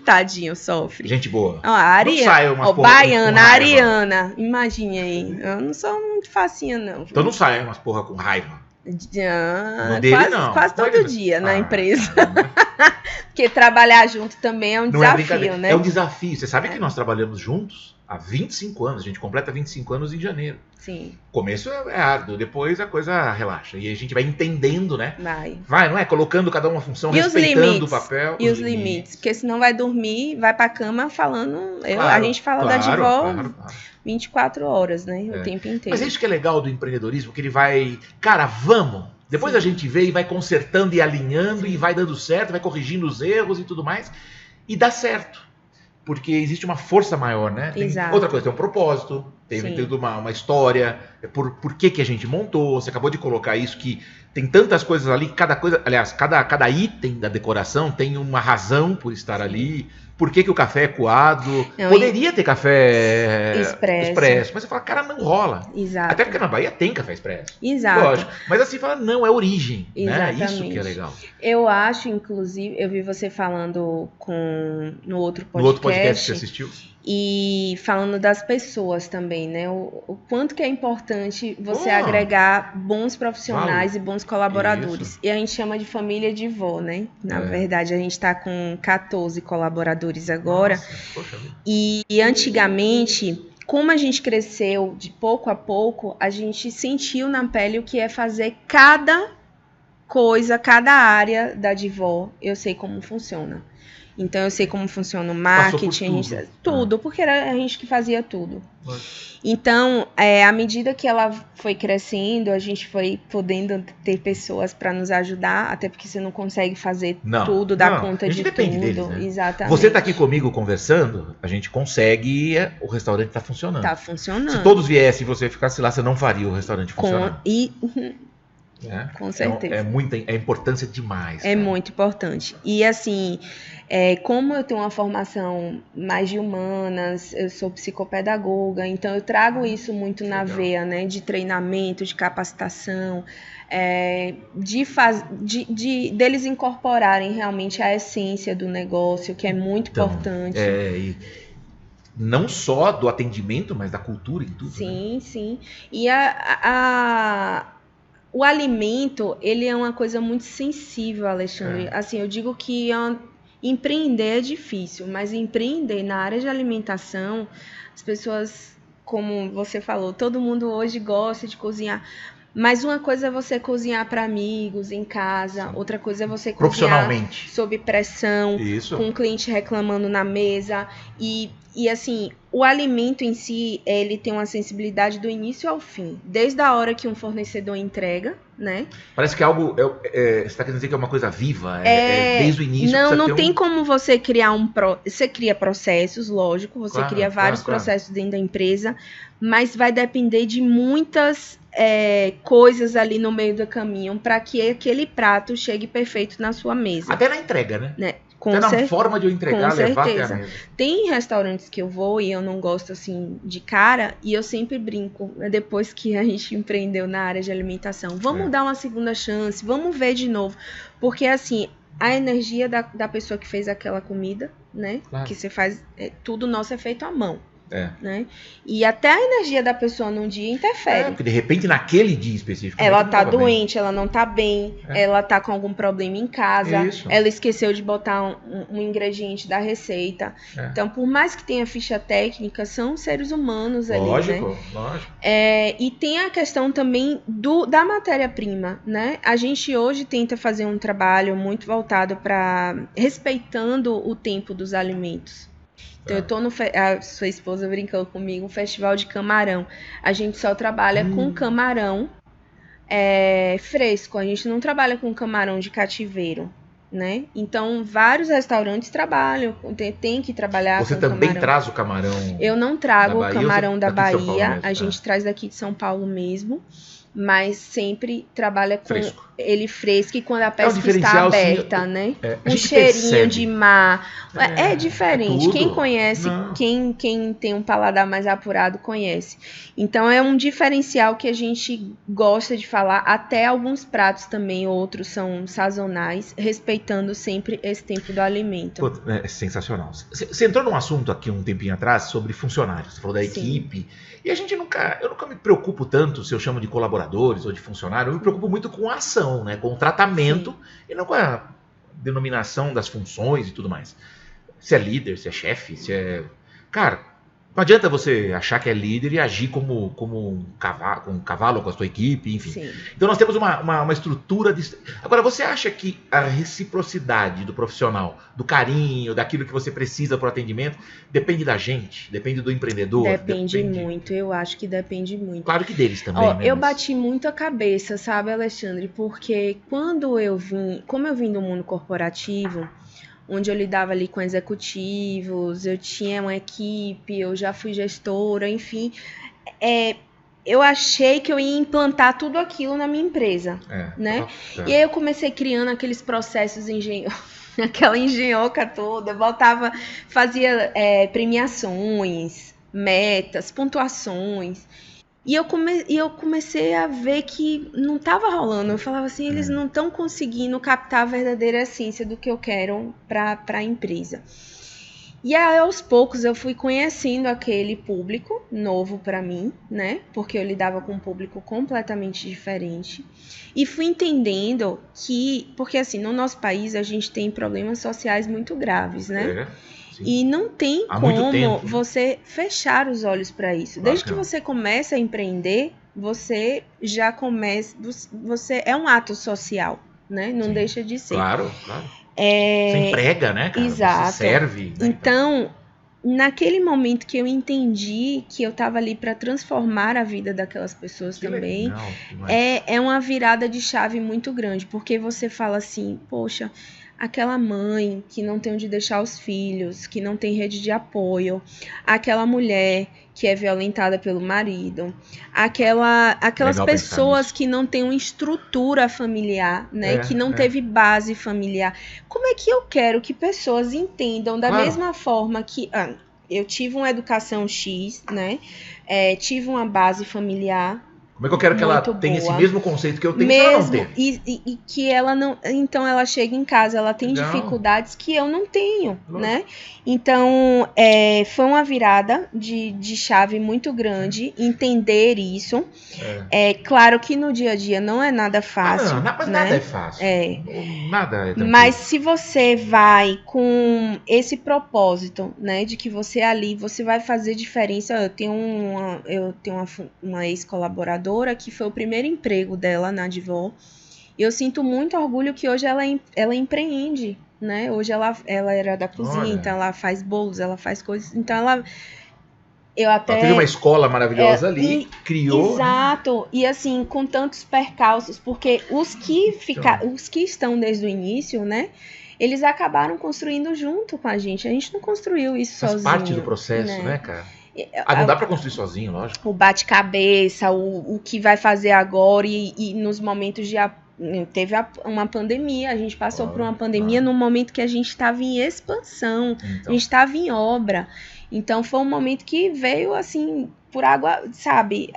Tadinho, sofre. Gente boa. A Ariana, baiana, a Ariana, imagine aí. Eu não sou muito facinha, não. Então não sai umas porra com raiva. Quase todo dia na empresa. Porque trabalhar junto também é um desafio, né? É um desafio. Você sabe que nós trabalhamos juntos há 25 anos. A gente completa 25 anos em janeiro. Sim. O começo é árduo, depois a coisa relaxa. E a gente vai entendendo, né? Vai, não é? Colocando cada uma função, respeitando o papel. E os limites. Porque senão vai dormir, vai pra cama falando... a gente fala da Divó 24 horas, né? O tempo inteiro. Mas é isso que é legal do empreendedorismo, que ele vai... Cara, vamos! Depois a gente vê e vai consertando e alinhando e vai dando certo, vai corrigindo os erros e tudo mais. E dá certo. Porque existe uma força maior, né? Outra coisa, tem um propósito, tem uma história, por que a gente montou. Você acabou de colocar isso, que tem tantas coisas ali, cada item da decoração tem uma razão por estar ali. Por que o café é coado? Poderia ter café expresso, mas você fala, cara, não rola. Exato. Até porque na Bahia tem café expresso. Exato. Lógico. Mas assim, fala, não, é origem. Exatamente. Né? Isso que é legal. Eu acho, inclusive, eu vi você falando no outro podcast. No outro podcast que você assistiu. E falando das pessoas também, né? O quanto que é importante você agregar bons profissionais e bons colaboradores. Isso. E a gente chama de família de vó, né? Na verdade, a gente está com 14 colaboradores agora. Poxa. E antigamente, como a gente cresceu de pouco a pouco, a gente sentiu na pele o que é fazer cada coisa, cada área da Divó. Eu sei como funciona. Então eu sei como funciona o marketing, tudo, porque era a gente que fazia tudo. Então, à medida que ela foi crescendo, a gente foi podendo ter pessoas para nos ajudar, até porque você não consegue fazer tudo, dar conta de tudo. Deles, né? Exatamente. Você está aqui comigo conversando, a gente consegue, o restaurante está funcionando. Está funcionando. Se todos viessem e você ficasse lá, você não faria o restaurante funcionar. Com certeza. É importância demais. É muito importante. E assim, como eu tenho uma formação mais de humanas, eu sou psicopedagoga, então eu trago isso muito na veia, né? De treinamento, de capacitação, deles incorporarem realmente a essência do negócio, que é muito importante. E não só do atendimento, mas da cultura e tudo. Sim, né? Sim. E o alimento, ele é uma coisa muito sensível, Alexandre. Assim, eu digo que empreender é difícil, mas empreender na área de alimentação, as pessoas, como você falou, todo mundo hoje gosta de cozinhar. Mas uma coisa é você cozinhar para amigos, em casa. Sim. Outra coisa é você cozinhar sob pressão, com o cliente reclamando na mesa. E assim, o alimento em si, ele tem uma sensibilidade do início ao fim. Desde a hora que um fornecedor entrega, né? Parece que é algo... você está querendo dizer que é uma coisa viva? Desde o início... Não tem como você criar Você cria processos, lógico. Você cria vários processos dentro da empresa. Mas vai depender de muitas... coisas ali no meio do caminho para que aquele prato chegue perfeito na sua mesa. Até na entrega, né? Até na forma de eu entregar, levar até a mesa. Tem restaurantes que eu vou e eu não gosto assim de cara, e eu sempre brinco, depois que a gente empreendeu na área de alimentação, vamos dar uma segunda chance, vamos ver de novo, porque assim, a energia da pessoa que fez aquela comida, né? Claro. Que você faz, tudo nosso é feito à mão. Né? E até a energia da pessoa num dia interfere. Porque de repente naquele dia específico ela tá doente, ela não tá bem, ela tá com algum problema em casa, ela esqueceu de botar um ingrediente da receita. Então, por mais que tenha ficha técnica, são seres humanos ali, lógico, né? Lógico. E tem a questão também da matéria-prima, né? A gente hoje tenta fazer um trabalho muito voltado para respeitando o tempo dos alimentos. Então, eu tô a sua esposa brincou comigo, um festival de camarão. A gente só trabalha com camarão fresco. A gente não trabalha com camarão de cativeiro, né? Então, vários restaurantes trabalham, tem que trabalhar com camarão. Você também traz o camarão? Eu não trago o camarão da Bahia. A gente traz daqui de São Paulo mesmo. Mas sempre trabalha com ele fresco e quando a pesca está aberta, né? Um cheirinho de mar. É diferente. Quem conhece, quem tem um paladar mais apurado, conhece. Então, é um diferencial que a gente gosta de falar. Até alguns pratos também, outros são sazonais, respeitando sempre esse tempo do alimento. É sensacional. Você entrou num assunto aqui um tempinho atrás sobre funcionários. Você falou da equipe. E eu nunca me preocupo tanto se eu chamo de colaboradores ou de funcionário, eu me preocupo muito com a ação, né? Com o tratamento e não com a denominação das funções e tudo mais. Se é líder, se é chefe, se é... Cara, não adianta você achar que é líder e agir como um cavalo com a sua equipe, enfim. Sim. Então nós temos uma estrutura de... Agora, você acha que a reciprocidade do profissional, do carinho, daquilo que você precisa para o atendimento, depende da gente? Depende do empreendedor? Depende muito, eu acho que depende muito. Claro que deles também, né? Eu bati muito a cabeça, sabe, Alexandre? Porque como eu vim do mundo corporativo, onde eu lidava ali com executivos, eu tinha uma equipe, eu já fui gestora, enfim. Eu achei que eu ia implantar tudo aquilo na minha empresa, né? E aí eu comecei criando aqueles processos aquela engenhoca toda, fazia premiações, metas, pontuações. E eu comecei a ver que não estava rolando. Eu falava assim, eles não estão conseguindo captar a verdadeira essência do que eu quero para a empresa. E aí, aos poucos, eu fui conhecendo aquele público novo para mim, né? Porque eu lidava com um público completamente diferente. E fui entendendo porque assim, no nosso país, a gente tem problemas sociais muito graves, né? E não tem como você fechar os olhos para isso. Desde que você começa a empreender, você já começa... É um ato social, né? Não deixa de ser. Claro. Você emprega, né, cara? Exato. Você serve. Né, então, naquele momento que eu entendi que eu estava ali para transformar a vida daquelas pessoas que também, legal, é uma virada de chave muito grande, porque você fala assim, poxa, aquela mãe que não tem onde deixar os filhos, que não tem rede de apoio, aquela mulher que é violentada pelo marido, aquelas pessoas que não têm uma estrutura familiar, né, que não teve base familiar. Como é que eu quero que pessoas entendam da mesma forma que eu tive uma educação X, né, tive uma base familiar. Como é que eu quero que ela tenha esse mesmo conceito que eu tenho, se ela não ter? E que ela não... Então, ela chega em casa, ela tem dificuldades que eu não tenho, né? Então, foi uma virada de chave muito grande, entender isso. Claro que no dia a dia não é nada fácil. Mas né? Nada é fácil. Nada é tranquilo. Mas se você vai com esse propósito, né, de que você ali, você vai fazer diferença. Eu tenho uma ex-colaboradora que foi o primeiro emprego dela na Advor. E eu sinto muito orgulho que hoje ela empreende, né? Hoje ela era da cozinha, então ela faz bolos, ela faz coisas. Então ela teve uma escola maravilhosa ali, criou. Exato. E assim, com tantos percalços, porque os que estão desde o início, né? Eles acabaram construindo junto com a gente. A gente não construiu isso sozinho. Faz parte do processo, né, cara? Não dá pra construir sozinho, lógico. O bate-cabeça, o que vai fazer agora e nos momentos de... Teve uma pandemia, a gente passou por uma pandemia num momento que a gente estava em expansão, a gente estava em obra. Então foi um momento que veio assim, por água, sabe?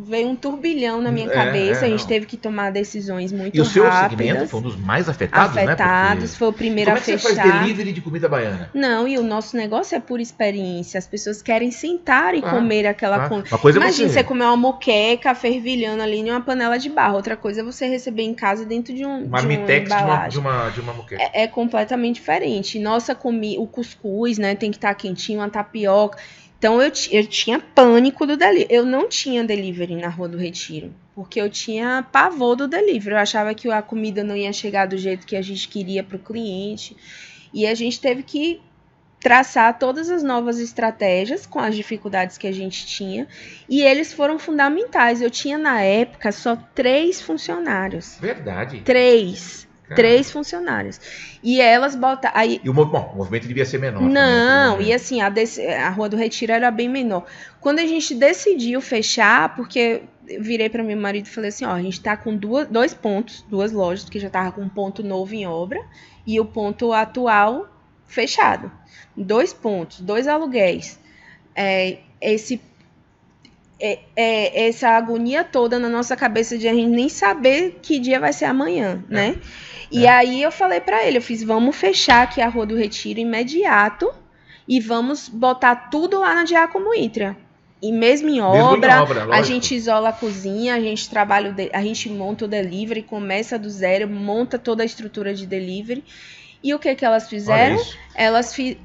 Veio um turbilhão na minha cabeça, a gente teve que tomar decisões muito rápidas. E o seu segmento foi um dos mais afetados, né? Porque... foi o primeiro a fechar. Como é que você faz delivery de comida baiana? Não, e o nosso negócio é por experiência. As pessoas querem sentar e comer aquela comida. Imagina você comer uma moqueca fervilhando ali em uma panela de barro. Outra coisa é você receber em casa dentro de uma mitex embalagem. de uma moqueca. É completamente diferente. Nossa, o cuscuz, né? Tem que estar quentinho, uma tapioca. Então, eu tinha pânico do delivery. Eu não tinha delivery na Rua do Retiro, porque eu tinha pavor do delivery. Eu achava que a comida não ia chegar do jeito que a gente queria para o cliente. E a gente teve que traçar todas as novas estratégias com as dificuldades que a gente tinha. E eles foram fundamentais. Eu tinha, na época, só 3 funcionários. Verdade. 3 funcionários. E elas botaram... E o movimento devia ser menor. Não, também, e assim, a Rua do Retiro era bem menor. Quando a gente decidiu fechar, porque eu virei para meu marido e falei assim, a gente tá com 2 pontos, 2 lojas, porque já tava com um ponto novo em obra, e o ponto atual fechado. 2 pontos, 2 aluguéis. Essa agonia toda na nossa cabeça de a gente nem saber que dia vai ser amanhã, né? E aí eu falei pra ele, vamos fechar aqui a Rua do Retiro imediato e vamos botar tudo lá na Giacomo Ítria. E mesmo em obra, a gente isola a cozinha, a gente monta o delivery, começa do zero, monta toda a estrutura de delivery. E o que elas fizeram?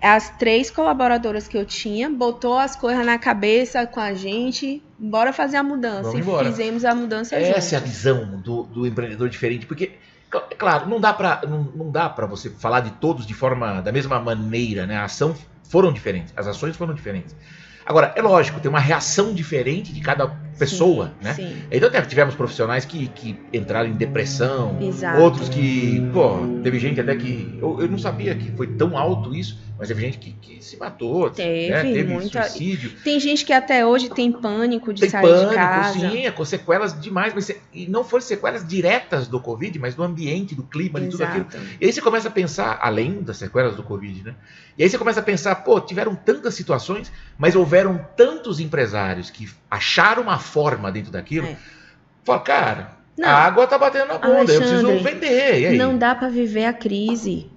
As 3 colaboradoras que eu tinha, botou as coisas na cabeça com a gente, bora fazer a mudança. Fizemos a mudança juntos. Essa é a visão do empreendedor diferente, porque, claro, não dá para você falar de todos da mesma maneira, né? As ações foram diferentes. Agora, é lógico, tem uma reação diferente de cada pessoa, né? Sim. Então tivemos profissionais que entraram em depressão, Exato. Outros que, teve gente até que, eu não sabia que foi tão alto isso, mas teve gente que se matou, teve suicídio. Tem gente que até hoje tem pânico de sair de casa. Sim, com sequelas demais, e não foram sequelas diretas do Covid, mas do ambiente, do clima, de tudo aquilo. E aí você começa a pensar, além das sequelas do Covid, né? E aí você começa a pensar, tiveram tantas situações, mas houveram tantos empresários que acharam uma forma dentro daquilo. Fala, cara, a água tá batendo na bunda, eu preciso vender. E aí? Não dá para viver a crise.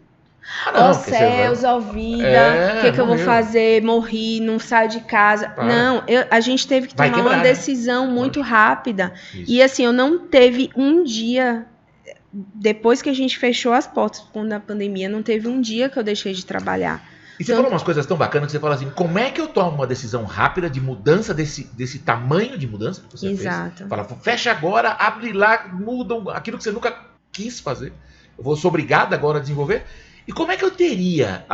Céus, vida, o que eu vou fazer? Morri, não saio de casa. Não, a gente teve que tomar uma decisão muito rápida. Isso. E assim, eu não teve um dia, depois que a gente fechou as portas quando a pandemia, não teve um dia que eu deixei de trabalhar. E você falou umas coisas tão bacanas que você fala assim, como é que eu tomo uma decisão rápida de mudança desse tamanho de mudança que você fez? Fala, fecha agora, abre lá, muda aquilo que você nunca quis fazer. Eu sou obrigado agora a desenvolver. E como é que eu teria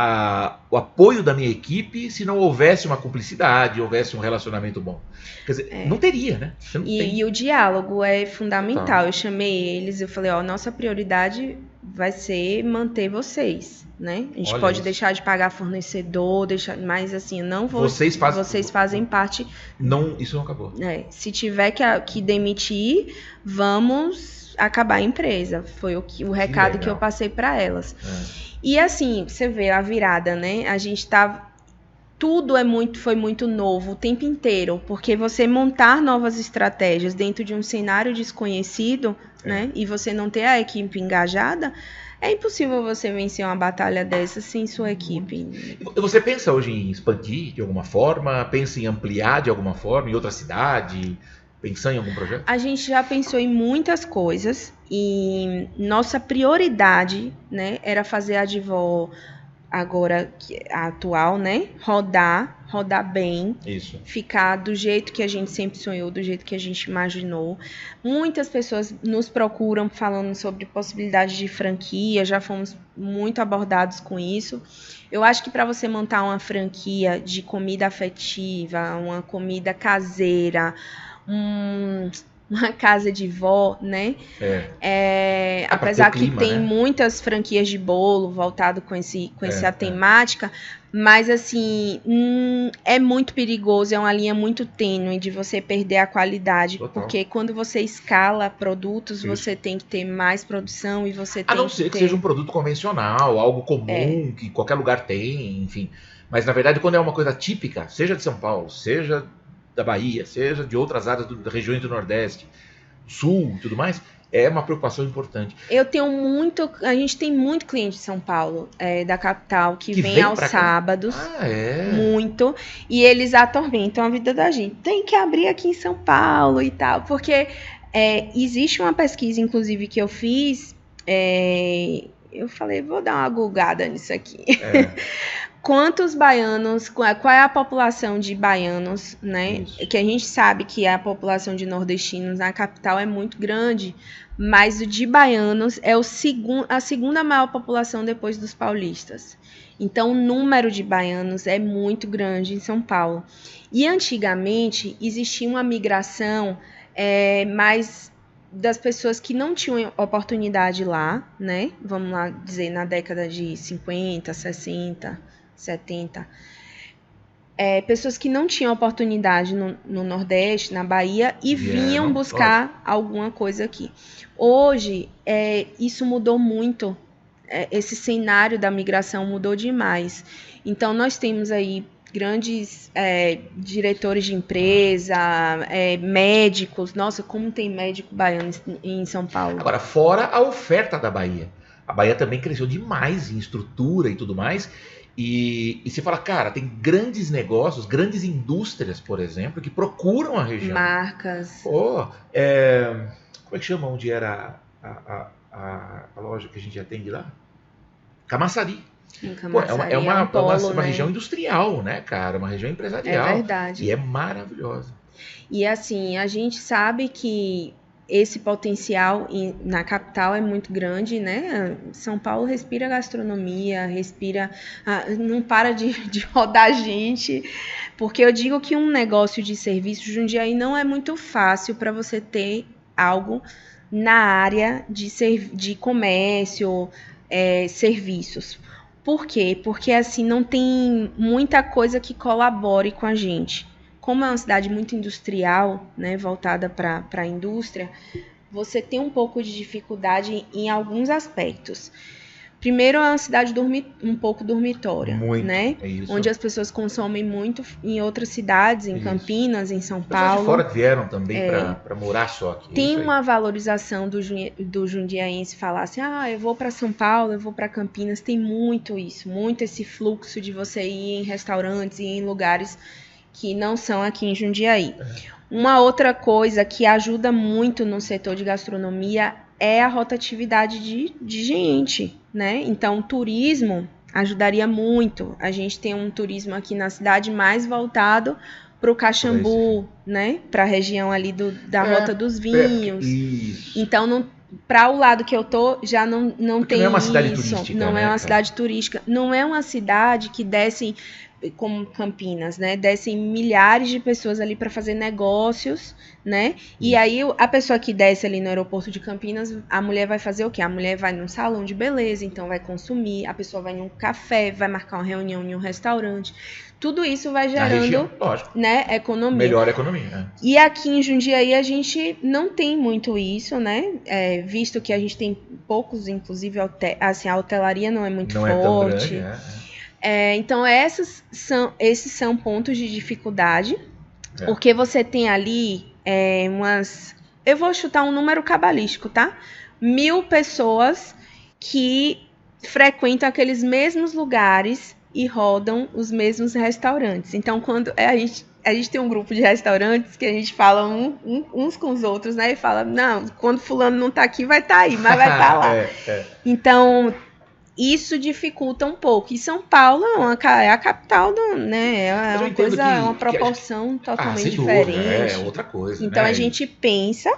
o apoio da minha equipe se não houvesse uma cumplicidade, houvesse um relacionamento bom? Quer dizer, não teria, né? E o diálogo é fundamental. Total. Eu chamei eles, eu falei, nossa prioridade vai ser manter vocês, né? A gente pode deixar de pagar fornecedor, mas assim, não vou. Vocês fazem parte. Não, isso não acabou. Se tiver que demitir, vamos acabar a empresa. Foi o recado que eu passei para elas. E assim, você vê a virada, né? A gente tá... Tudo foi muito novo o tempo inteiro, porque você montar novas estratégias dentro de um cenário desconhecido, né? E você não ter a equipe engajada, é impossível você vencer uma batalha dessa sem sua equipe. Você pensa hoje em expandir de alguma forma? Pensa em ampliar de alguma forma em outra cidade? Pensando em algum projeto? A gente já pensou em muitas coisas e nossa prioridade, né, era fazer a Advó agora, a atual, né, rodar bem, isso. Ficar do jeito que a gente sempre sonhou, do jeito que a gente imaginou. Muitas pessoas nos procuram falando sobre possibilidade de franquia, já fomos muito abordados com isso. Eu acho que para você montar uma franquia de comida afetiva, uma comida caseira, uma casa de vó, né? Apesar que clima, tem, né, muitas franquias de bolo voltado com essa temática, mas assim, é muito perigoso, é uma linha muito tênue de você perder a qualidade. Total. Porque quando você escala produtos, você tem que ter mais produção e você tem que A não ser que seja um produto convencional, algo comum, que qualquer lugar tem, enfim. Mas na verdade, quando é uma coisa típica, seja de São Paulo, seja da Bahia, seja de outras áreas das regiões do Nordeste, Sul e tudo mais, é uma preocupação importante. A gente tem muito cliente de São Paulo, da capital, que vem aos sábados, muito, e eles atormentam a vida da gente. Tem que abrir aqui em São Paulo e tal, porque existe uma pesquisa, inclusive, que eu fiz, eu falei, vou dar uma gulgada nisso aqui. Quantos baianos, qual é a população de baianos, né? Isso. Que a gente sabe que a população de nordestinos na capital é muito grande, mas o de baianos é a segunda maior população depois dos paulistas. Então, o número de baianos é muito grande em São Paulo. E antigamente existia uma migração mais das pessoas que não tinham oportunidade lá, né? Vamos lá dizer, na década de 50, 60... 70. Pessoas que não tinham oportunidade no Nordeste, na Bahia, e vinham buscar alguma coisa aqui. Hoje, isso mudou muito. Esse cenário da migração mudou demais. Então, nós temos aí grandes diretores de empresa, médicos. Nossa, como tem médico baiano em São Paulo. Agora, fora a oferta da Bahia. A Bahia também cresceu demais em estrutura e tudo mais. E você fala, cara, tem grandes negócios, grandes indústrias, por exemplo, que procuram a região. Marcas. Como é que chama onde era a loja que a gente atende lá? Camaçari. Camaçari é uma região industrial, né, cara? Uma região empresarial. É verdade. E é maravilhosa. E assim, a gente sabe que esse potencial na capital é muito grande, né? São Paulo respira gastronomia, não para de rodar gente, porque eu digo que um negócio de serviço, Jundiaí, não é muito fácil para você ter algo na área de comércio, serviços. Por quê? Porque assim, não tem muita coisa que colabore com a gente. Como é uma cidade muito industrial, né, voltada para a indústria, você tem um pouco de dificuldade em alguns aspectos. Primeiro, é uma cidade um pouco dormitória, muito, né? Onde as pessoas consomem muito em outras cidades, em Campinas, em São Paulo. Pessoas de fora que vieram também para morar só aqui. Tem uma valorização do jundiaense falar assim, eu vou para São Paulo, eu vou para Campinas. Tem muito isso, muito esse fluxo de você ir em restaurantes e em lugares que não são aqui em Jundiaí. Uma outra coisa que ajuda muito no setor de gastronomia é a rotatividade de gente, né? Então, o turismo ajudaria muito. A gente tem um turismo aqui na cidade mais voltado para o Caxambu, né? Para a região ali da Rota dos Vinhos. Isso. Então, para o lado que eu tô, já não tem isso. Não é uma cidade turística, não né, é uma cara? cidade turística. Não é uma cidade que descem, como Campinas, né? Descem milhares de pessoas ali para fazer negócios, né? E aí a pessoa que desce ali no aeroporto de Campinas, a mulher vai fazer o quê? A mulher vai num salão de beleza, então vai consumir, a pessoa vai num café, vai marcar uma reunião em um restaurante. Tudo isso vai gerando, né, economia. Melhor economia. E aqui em Jundiaí a gente não tem muito isso, né? Visto que a gente tem poucos, inclusive, a hotelaria não é muito forte. Não é tão grande, então, esses são pontos de dificuldade, porque você tem ali eu vou chutar um número cabalístico, tá? 1.000 pessoas que frequentam aqueles mesmos lugares e rodam os mesmos restaurantes. Então, quando a gente tem um grupo de restaurantes que a gente fala uns com os outros, né? E fala, não, quando fulano não tá aqui, vai estar aí, mas vai estar lá. Então, isso dificulta um pouco. E São Paulo é a capital né? É uma coisa, uma proporção totalmente diferente. É outra coisa. Então, né? A gente pensa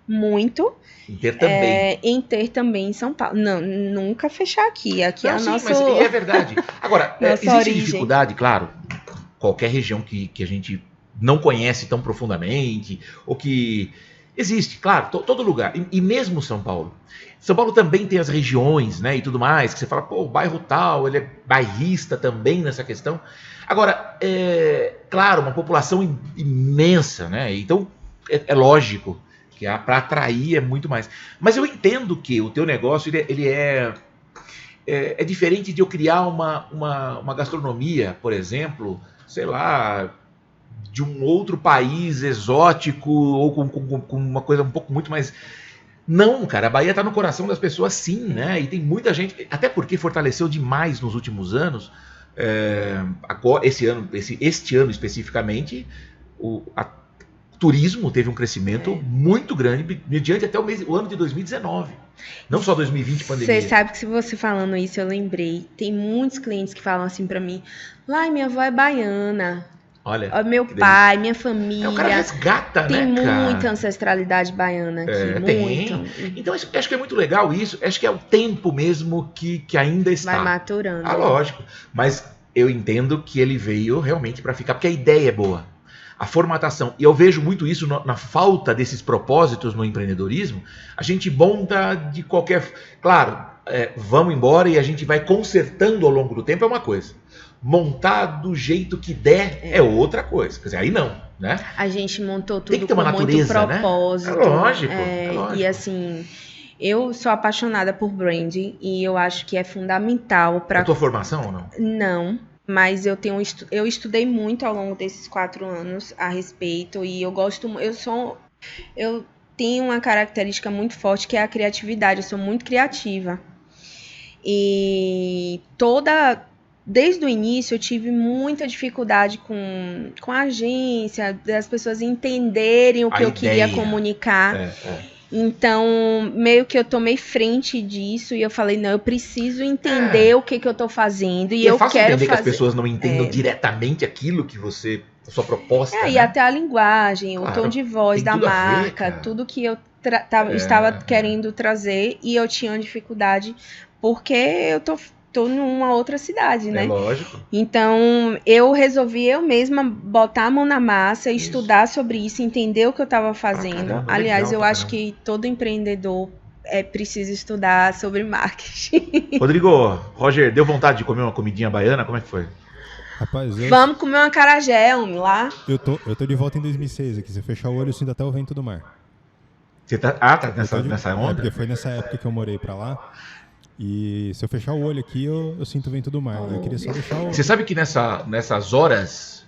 muito em ter também. Em ter também em São Paulo. Não, nunca fechar aqui. Aqui é a nossa... Mas é verdade. Agora, existe origem. dificuldade, claro, qualquer região que a gente não conhece tão profundamente, ou que... Existe, claro, todo lugar. E mesmo São Paulo. São Paulo também tem as regiões, né, e tudo mais, que você fala, pô, o bairro tal, ele é bairrista também nessa questão. Agora, claro, uma população imensa, né, então é lógico que para atrair é muito mais. Mas eu entendo que o teu negócio, ele é diferente de eu criar uma gastronomia, por exemplo, sei lá, de um outro país exótico, ou com uma coisa muito mais... Não, cara, a Bahia está no coração das pessoas, sim, né? E tem muita gente, até porque fortaleceu demais nos últimos anos. Agora, este ano especificamente, o turismo teve um crescimento muito grande, mediante até o ano de 2019. Não só 2020, pandemia. Você sabe que se você falando isso, eu lembrei. Tem muitos clientes que falam assim pra mim, lá minha avó é baiana. Olha, meu pai, minha família. O cara resgata, tem né, cara? Muita ancestralidade baiana aqui, muito. Então, acho que é muito legal isso. Acho que é o tempo mesmo que ainda está. Vai maturando. Lógico. Mas eu entendo que ele veio realmente para ficar, porque a ideia é boa. A formatação. E eu vejo muito isso na falta desses propósitos no empreendedorismo. A gente monta de qualquer... Claro, vamos embora e a gente vai consertando ao longo do tempo é uma coisa. Montar do jeito que der é outra coisa. Quer dizer, aí não, né? A gente montou tudo tem que ter uma com natureza, muito propósito. Né? É lógico. E assim, eu sou apaixonada por branding e eu acho que é fundamental para... A tua formação ou não? Não, mas eu estudei muito ao longo desses 4 anos a respeito e eu tenho uma característica muito forte que é a criatividade. Eu sou muito criativa. E desde o início eu tive muita dificuldade com a agência, das pessoas entenderem o que eu queria comunicar. Então, meio que eu tomei frente disso e eu falei, não, eu preciso entender o que eu tô fazendo e eu fácil quero entender fazer. Que as pessoas não entendam diretamente aquilo que a sua proposta. E até a linguagem, o tom de voz da marca, tudo que eu estava querendo trazer e eu tinha uma dificuldade porque eu tô numa outra cidade, né? É lógico. Então, eu resolvi eu mesma botar a mão na massa, estudar sobre isso, entender o que eu estava fazendo. Caramba, aliás, legal, eu acho que todo empreendedor precisa estudar sobre marketing. Roger, deu vontade de comer uma comidinha baiana? Como é que foi? Rapaz, vamos comer uma acarajé, homem, lá. Eu tô de volta em 2006 aqui. Se eu fechar o olho, eu sinto até o vento do mar. Você tá nessa onda? Porque foi nessa época que eu morei pra lá. E se eu fechar o olho aqui, eu sinto o vento do mar. Eu queria só deixar o... Você sabe que nessas horas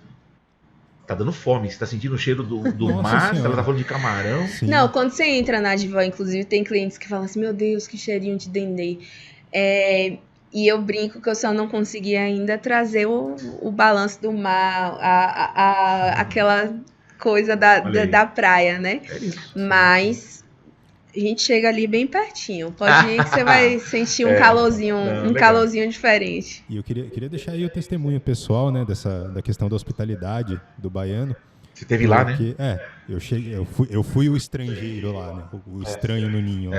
tá dando fome. Você tá sentindo o cheiro do mar, ela tá falando de camarão. Sim. Não, quando você entra na Divó, inclusive, tem clientes que falam assim, meu Deus, que cheirinho de dendê. E eu brinco que eu só não consegui ainda trazer o balanço do mar, aquela coisa da praia, né? Mas... A gente chega ali bem pertinho. Pode ir que você vai sentir um calorzinho diferente. E eu queria deixar aí o testemunho pessoal, né, da questão da hospitalidade do baiano. Você esteve lá, né? Eu fui o estrangeiro lá, né? O estranho no ninho.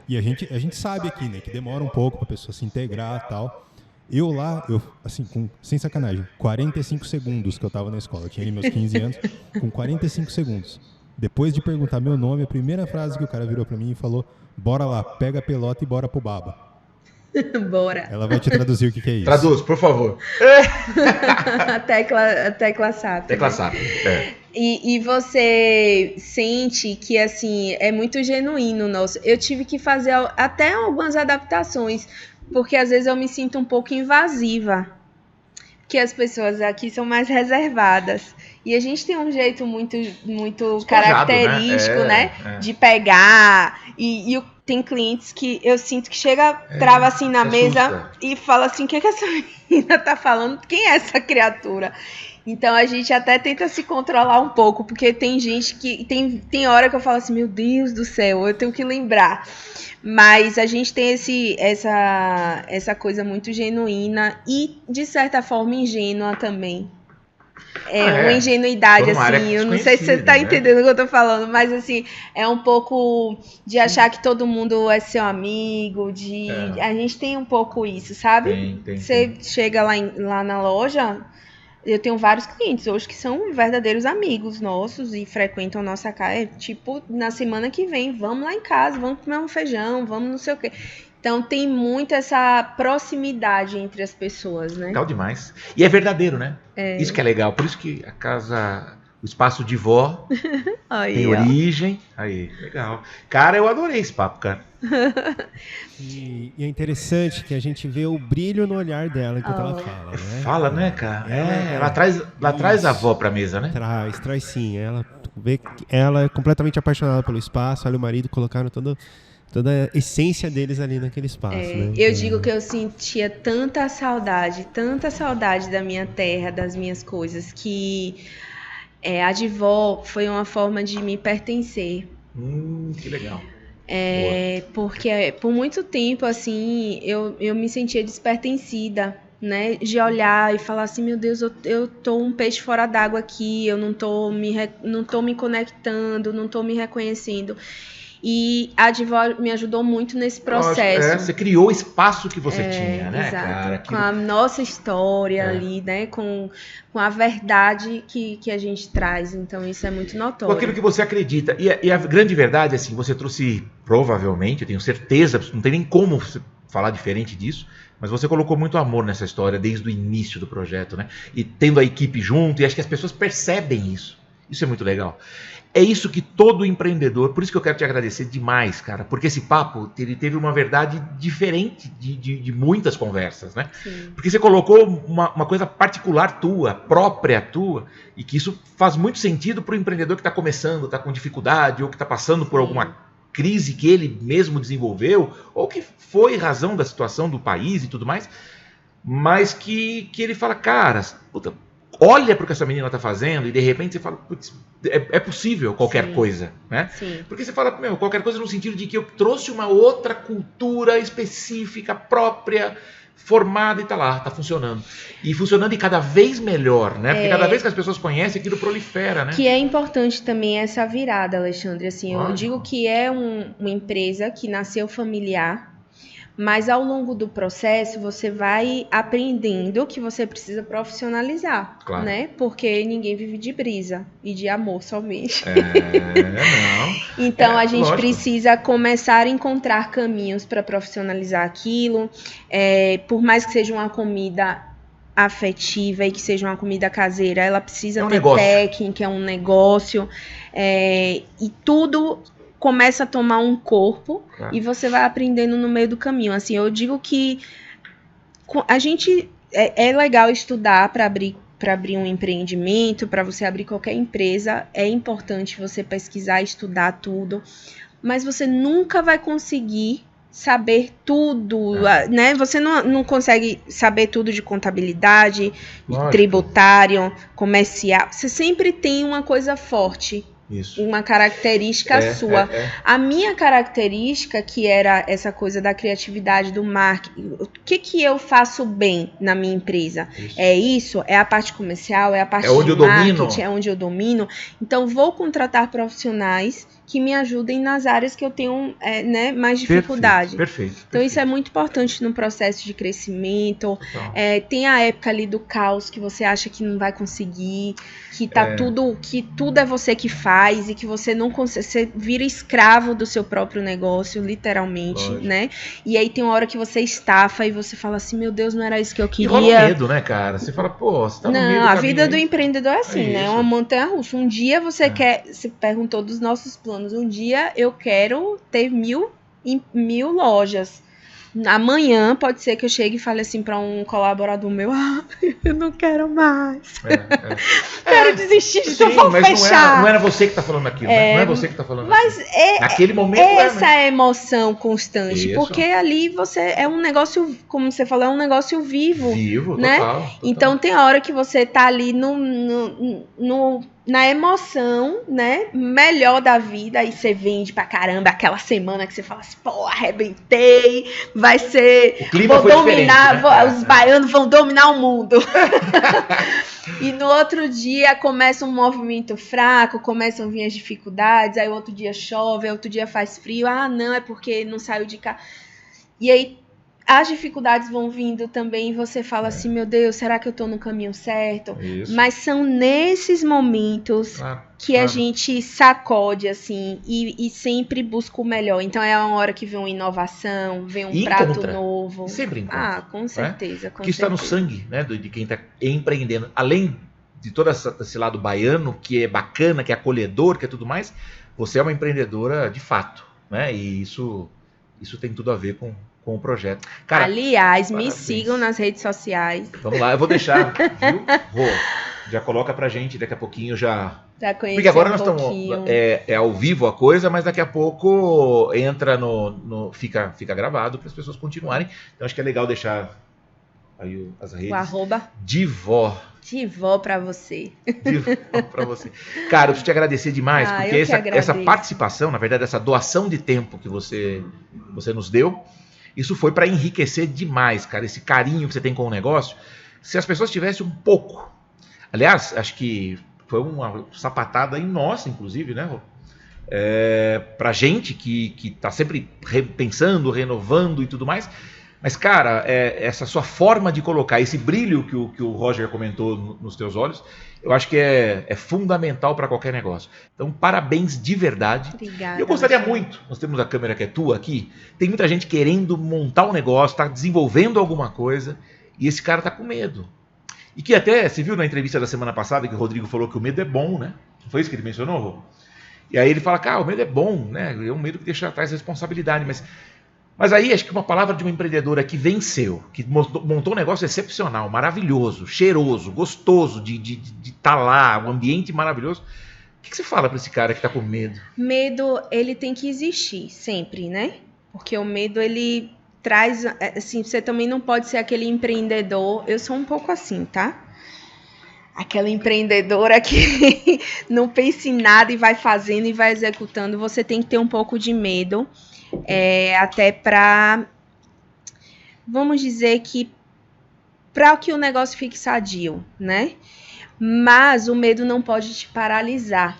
E a gente sabe aqui, né, que demora um pouco pra pessoa se integrar e tal. Eu lá, assim, sem sacanagem, 45 segundos que eu tava na escola. Eu tinha ali meus 15 anos, com 45 segundos. Depois de perguntar meu nome, a primeira frase que o cara virou pra mim e falou: bora lá, pega a pelota e bora pro baba. Bora. Ela vai te traduzir o que é isso. Traduz, por favor. A tecla SAP. Tecla SAP, E você sente que, assim, é muito genuíno nosso. Eu tive que fazer até algumas adaptações, porque às vezes eu me sinto um pouco invasiva. Que as pessoas aqui são mais reservadas. E a gente tem um jeito muito característico, né? De pegar. E tem clientes que eu sinto que chega, trava assim na mesa e fala assim: o que essa menina tá falando? Quem é essa criatura? Então a gente até tenta se controlar um pouco, porque tem gente que... Tem hora que eu falo assim: meu Deus do céu, eu tenho que lembrar. Mas a gente tem essa coisa muito genuína e, de certa forma, ingênua também. Uma ingenuidade, assim. Eu não sei se você está entendendo o que eu tô falando, mas, assim, é um pouco de achar que todo mundo é seu amigo, a gente tem um pouco isso, sabe? Você chega lá na loja... Eu tenho vários clientes hoje que são verdadeiros amigos nossos e frequentam nossa casa. Tipo, na semana que vem, vamos lá em casa, vamos comer um feijão, vamos não sei o quê. Então, tem muito essa proximidade entre as pessoas, né? Legal demais. E é verdadeiro, né? Isso que é legal. Por isso que a casa... O espaço de vó tem origem. Aí, legal. Cara, eu adorei esse papo, cara. E é interessante que a gente vê o brilho no olhar dela enquanto ela fala, né? Fala, né, cara? Ela traz a avó pra mesa, né? Traz sim. Ela vê que ela é completamente apaixonada pelo espaço. Ela e o marido colocaram toda a essência deles ali naquele espaço, né? Eu digo que eu sentia tanta saudade da minha terra, das minhas coisas, que... a de vó foi uma forma de me pertencer. Que legal. Porque por muito tempo, assim, eu me sentia despertencida, né? De olhar e falar assim: meu Deus, eu tô um peixe fora d'água aqui, eu não tô me conectando, não tô me reconhecendo. E a Advó me ajudou muito nesse processo. Você criou o espaço que você tinha, né, exato. Cara? Com a nossa história ali, né? Com a verdade que a gente traz. Então, isso é muito notório. Com aquilo que você acredita. E a grande verdade, assim, você trouxe, provavelmente, eu tenho certeza, não tem nem como falar diferente disso, mas você colocou muito amor nessa história desde o início do projeto, né? E tendo a equipe junto, e acho que as pessoas percebem isso. Isso é muito legal. É isso que todo empreendedor... Por isso que eu quero te agradecer demais, cara. Porque esse papo, ele teve uma verdade diferente de muitas conversas, né? Sim. Porque você colocou uma coisa particular tua, própria tua, e que isso faz muito sentido para o empreendedor que está começando, está com dificuldade, ou que está passando por alguma crise que ele mesmo desenvolveu, ou que foi razão da situação do país e tudo mais, mas que ele fala: cara, puta, olha para o que essa menina está fazendo, e de repente você fala: putz, é possível qualquer coisa, né? Sim. Porque você fala: qualquer coisa no sentido de que eu trouxe uma outra cultura específica, própria, formada, e tá funcionando. E funcionando, e cada vez melhor, né? Porque cada vez que as pessoas conhecem, aquilo prolifera, né? Que é importante também essa virada, Alexandre. Assim, eu digo que é uma empresa que nasceu familiar, mas ao longo do processo você vai aprendendo que você precisa profissionalizar, claro, né? Porque ninguém vive de brisa e de amor somente. Não. Então a gente precisa começar a encontrar caminhos para profissionalizar aquilo. Por mais que seja uma comida afetiva e que seja uma comida caseira, ela precisa ter técnica, é um negócio. E tudo começa a tomar um corpo, e você vai aprendendo no meio do caminho. Assim, eu digo que a gente é legal estudar para abrir um empreendimento, para você abrir qualquer empresa, é importante você pesquisar, estudar tudo, mas você nunca vai conseguir saber tudo, né? Você não consegue saber tudo de contabilidade, de tributário, comercial. Você sempre tem uma coisa forte Isso. Uma característica sua. A minha característica, que era essa coisa da criatividade, do marketing, o que eu faço bem na minha empresa? Isso? É a parte comercial? É a parte de marketing? É onde eu domino? Então, vou contratar profissionais que me ajudem nas áreas que eu tenho mais dificuldade. Perfeito. Então, isso é muito importante no processo de crescimento. Tem a época ali do caos, que você acha que não vai conseguir, que tudo é você que faz e que você não consegue, você vira escravo do seu próprio negócio, literalmente, Lógico. né? E aí tem uma hora que você estafa e você fala assim, meu Deus, não era isso que eu queria. E rola medo, né, cara? Você fala, pô, você tá no meio do a vida do empreendedor é assim, né? É uma isso. montanha-russa. Um dia você perguntou dos nossos planos. Um dia eu quero ter 1000 lojas. Amanhã pode ser que eu chegue e fale assim para um colaborador meu, eu não quero mais. Quero desistir de vou fechar. Não era você que tá falando aquilo, né? Não é você que tá falando mas aquilo. Naquele momento essa emoção constante, porque ali você é um negócio, como você falou, é um negócio vivo. Vivo, né? Total. Então tem a hora que você tá ali na emoção, né, melhor da vida, e você vende pra caramba aquela semana que você fala assim, pô, arrebentei, vai ser, o clima vou foi dominar, né? Os baianos vão dominar o mundo. E no outro dia começa um movimento fraco, começam a vir as dificuldades, aí outro dia chove, aí outro dia faz frio, não, é porque não saiu de casa. E aí as dificuldades vão vindo também e você fala assim, meu Deus, será que eu tô no caminho certo? Isso. Mas são nesses momentos que a gente sacode, assim, e sempre busca o melhor. Então é uma hora que vem uma inovação, vem um prato novo. Sempre encontra. Com certeza, que está no sangue, né, de quem está empreendendo. Além de todo esse lado baiano, que é bacana, que é acolhedor, que é tudo mais, você é uma empreendedora de fato, né? E isso tem tudo a ver com o projeto. Cara, aliás, parabéns. Me sigam nas redes sociais. Vamos lá, eu vou deixar, viu? Já coloca pra gente, daqui a pouquinho já conhecer. Porque agora nós estamos ao vivo a coisa, mas daqui a pouco entra fica gravado para as pessoas continuarem. Então acho que é legal deixar aí as redes. O arroba Divó. Divó pra você. Divó pra você. Cara, eu preciso te agradecer demais, porque essa participação, na verdade, essa doação de tempo que você nos deu, isso foi para enriquecer demais, cara, esse carinho que você tem com o negócio. Se as pessoas tivessem um pouco... Aliás, acho que foi uma sapatada em nossa, inclusive, né, Rô? Pra gente que tá sempre repensando, renovando e tudo mais. Mas, cara, essa sua forma de colocar esse brilho que o Roger comentou nos teus olhos, eu acho que é fundamental para qualquer negócio. Então, parabéns de verdade. Obrigada. Eu gostaria muito, nós temos a câmera que é tua aqui, tem muita gente querendo montar um negócio, está desenvolvendo alguma coisa, e esse cara está com medo. E que até, você viu na entrevista da semana passada que o Rodrigo falou que o medo é bom, né? Não foi isso que ele mencionou, Rô? E aí ele fala, cara, o medo é bom, né? É um medo que deixa atrás responsabilidade, mas aí acho que uma palavra de uma empreendedora que venceu, que montou um negócio excepcional, maravilhoso, cheiroso, gostoso de estar lá, um ambiente maravilhoso. O que você fala para esse cara que está com medo? Medo, ele tem que existir sempre, né? Porque o medo, ele traz... Assim, você também não pode ser aquele empreendedor... Eu sou um pouco assim, tá? Aquela empreendedora que não pensa em nada e vai fazendo e vai executando. Você tem que ter um pouco de medo. Até para, vamos dizer que para que o negócio fique sadio, né? Mas o medo não pode te paralisar,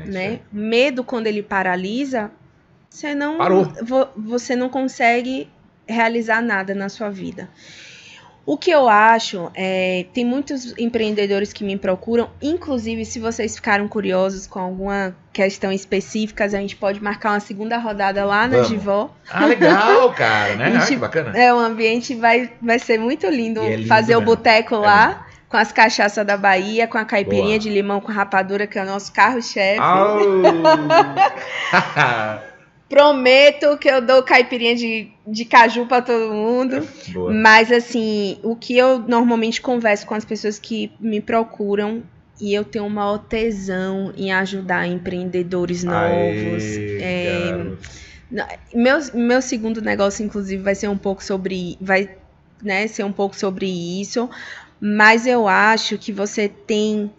né? Medo, quando ele paralisa, você não consegue realizar nada na sua vida. O que eu acho, tem muitos empreendedores que me procuram, inclusive se vocês ficaram curiosos com alguma questão específica, a gente pode marcar uma segunda rodada lá na Divó. Legal, cara, né? Que bacana. O ambiente vai ser muito lindo, fazer o boteco lá, com as cachaças da Bahia, com a caipirinha de limão com rapadura, que é o nosso carro-chefe. Prometo que eu dou caipirinha de caju para todo mundo. Boa. Mas, assim, o que eu normalmente converso com as pessoas que me procuram, e eu tenho um maior tesão em ajudar empreendedores novos. Meu segundo negócio, inclusive, vai ser um pouco sobre... ser um pouco sobre isso. Mas eu acho que você tem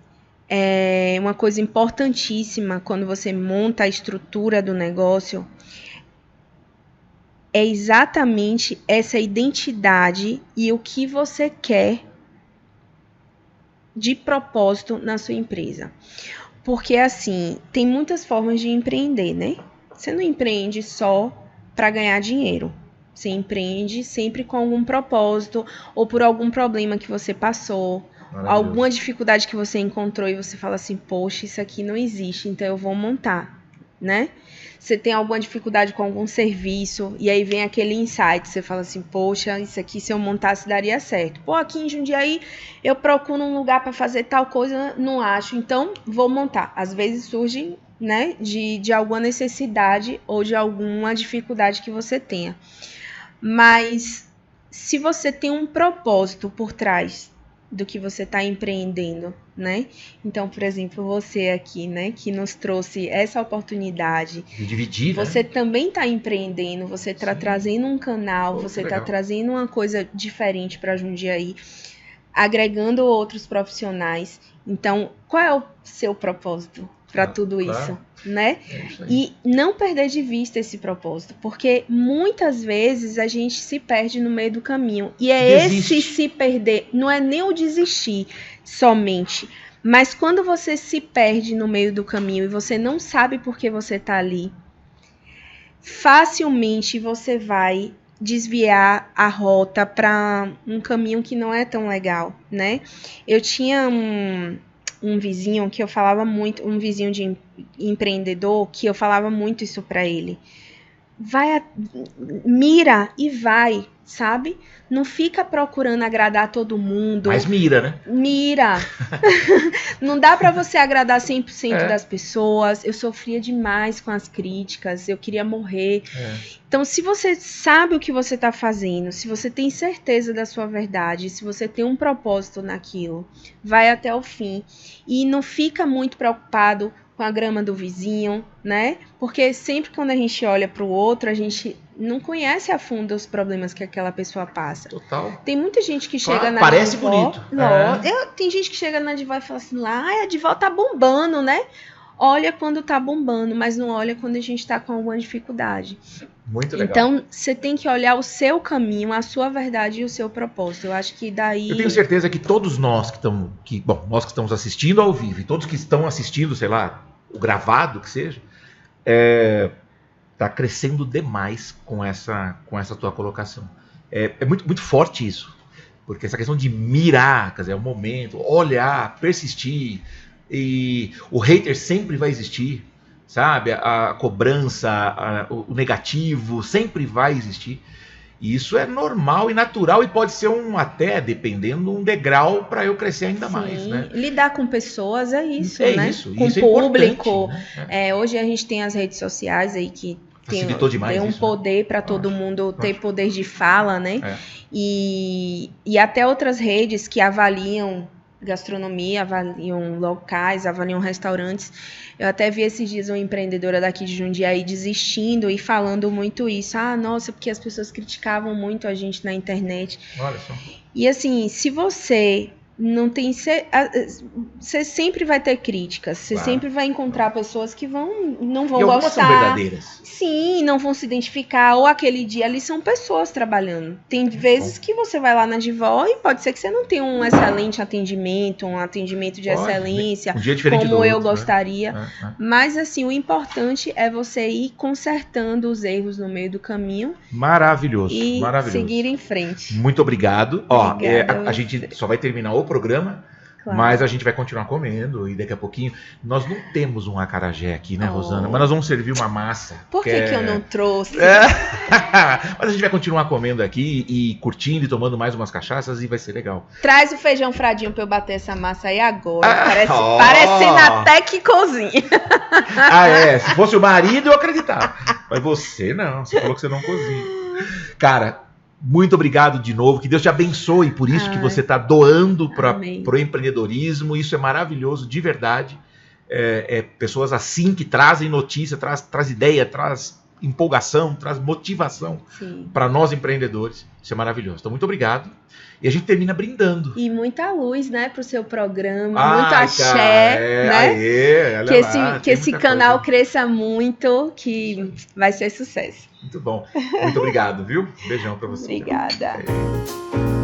uma coisa importantíssima quando você monta a estrutura do negócio é exatamente essa identidade e o que você quer de propósito na sua empresa. Porque, assim, tem muitas formas de empreender, né? Você não empreende só para ganhar dinheiro. Você empreende sempre com algum propósito ou por algum problema que você passou, alguma dificuldade que você encontrou e você fala assim, poxa, isso aqui não existe, então eu vou montar, né? Você tem alguma dificuldade com algum serviço e aí vem aquele insight, você fala assim, poxa, isso aqui se eu montasse daria certo. Pô, aqui em Jundiaí eu procuro um lugar para fazer tal coisa, não acho, então vou montar. Às vezes surge, né, de alguma necessidade ou de alguma dificuldade que você tenha. Mas se você tem um propósito por trás do que você está empreendendo, né? Então, por exemplo, você aqui, né, que nos trouxe essa oportunidade de dividir, você também está empreendendo, você está trazendo um canal, você está trazendo uma coisa diferente para Jundiaí, agregando outros profissionais. Então, qual é o seu propósito para tudo isso, né? E não perder de vista esse propósito, porque muitas vezes a gente se perde no meio do caminho. E esse se perder, não é nem o desistir somente, mas quando você se perde no meio do caminho e você não sabe por que você está ali, facilmente você vai desviar a rota para um caminho que não é tão legal, né? Eu tinha um vizinho que eu falava muito, um vizinho de empreendedor, que eu falava muito isso para ele. Mira e vai, sabe? Não fica procurando agradar todo mundo. Mas mira, né? Mira. Não dá pra você agradar 100% das pessoas. Eu sofria demais com as críticas. Eu queria morrer. Então, se você sabe o que você tá fazendo, se você tem certeza da sua verdade, se você tem um propósito naquilo, vai até o fim. E não fica muito preocupado com a grama do vizinho, né? Porque sempre quando a gente olha para o outro, a gente não conhece a fundo os problemas que aquela pessoa passa. Total. Tem muita gente que chega na parece Divó, bonito. Tem gente que chega na Divó e fala assim, a Divó tá bombando, né? Olha quando tá bombando, mas não olha quando a gente tá com alguma dificuldade. Muito legal. Então, você tem que olhar o seu caminho, a sua verdade e o seu propósito. Eu acho que daí... Eu tenho certeza que todos nós nós que estamos assistindo ao vivo e todos que estão assistindo, sei lá, o gravado que seja, tá crescendo demais com essa tua colocação. É muito, muito forte isso. Porque essa questão de mirar, quer dizer, é o momento, olhar, persistir. E o hater sempre vai existir, sabe? A cobrança, o negativo sempre vai existir. E isso é normal e natural e pode ser até, dependendo, um degrau para eu crescer ainda mais, né? Lidar com pessoas é isso, né? Isso, com o público. Né? Hoje a gente tem as redes sociais aí que tem um poder para todo mundo ter poder de fala, né? E até outras redes que avaliam gastronomia, avaliam locais, avaliam restaurantes. Eu até vi esses dias uma empreendedora daqui de Jundiaí desistindo e falando muito isso. Nossa, porque as pessoas criticavam muito a gente na internet. Olha só. E assim, se você não tem... Você sempre vai ter críticas. Você sempre vai encontrar pessoas que não vão gostar. São verdadeiras. Sim, não vão se identificar. Ou aquele dia ali são pessoas trabalhando. Tem vezes que você vai lá na Divó e pode ser que você não tenha um excelente atendimento, um atendimento de excelência, um dia diferente como eu outro, gostaria. Né? Mas assim, o importante é você ir consertando os erros no meio do caminho. Maravilhoso. E seguir em frente. Muito obrigado. A gente só vai terminar o programa, mas a gente vai continuar comendo e daqui a pouquinho nós não temos um acarajé aqui, né, Rosana? Mas nós vamos servir uma massa. Por que eu não trouxe? Mas a gente vai continuar comendo aqui e curtindo e tomando mais umas cachaças e vai ser legal. Traz o feijão fradinho pra eu bater essa massa aí agora. Parecendo até que cozinha. Se fosse o marido eu acreditava. Mas você não, você falou que você não cozinha. Cara, muito obrigado de novo, que Deus te abençoe por isso que você está doando para o empreendedorismo, isso é maravilhoso, de verdade. Pessoas assim que trazem notícia, traz ideia, traz empolgação, traz motivação para nós empreendedores. Isso é maravilhoso. Então, muito obrigado. E a gente termina brindando. E muita luz, né, pro seu programa, muito axé, né? Que esse canal cresça muito, que vai ser sucesso. Muito bom. Muito obrigado, viu? Beijão para você. Obrigada.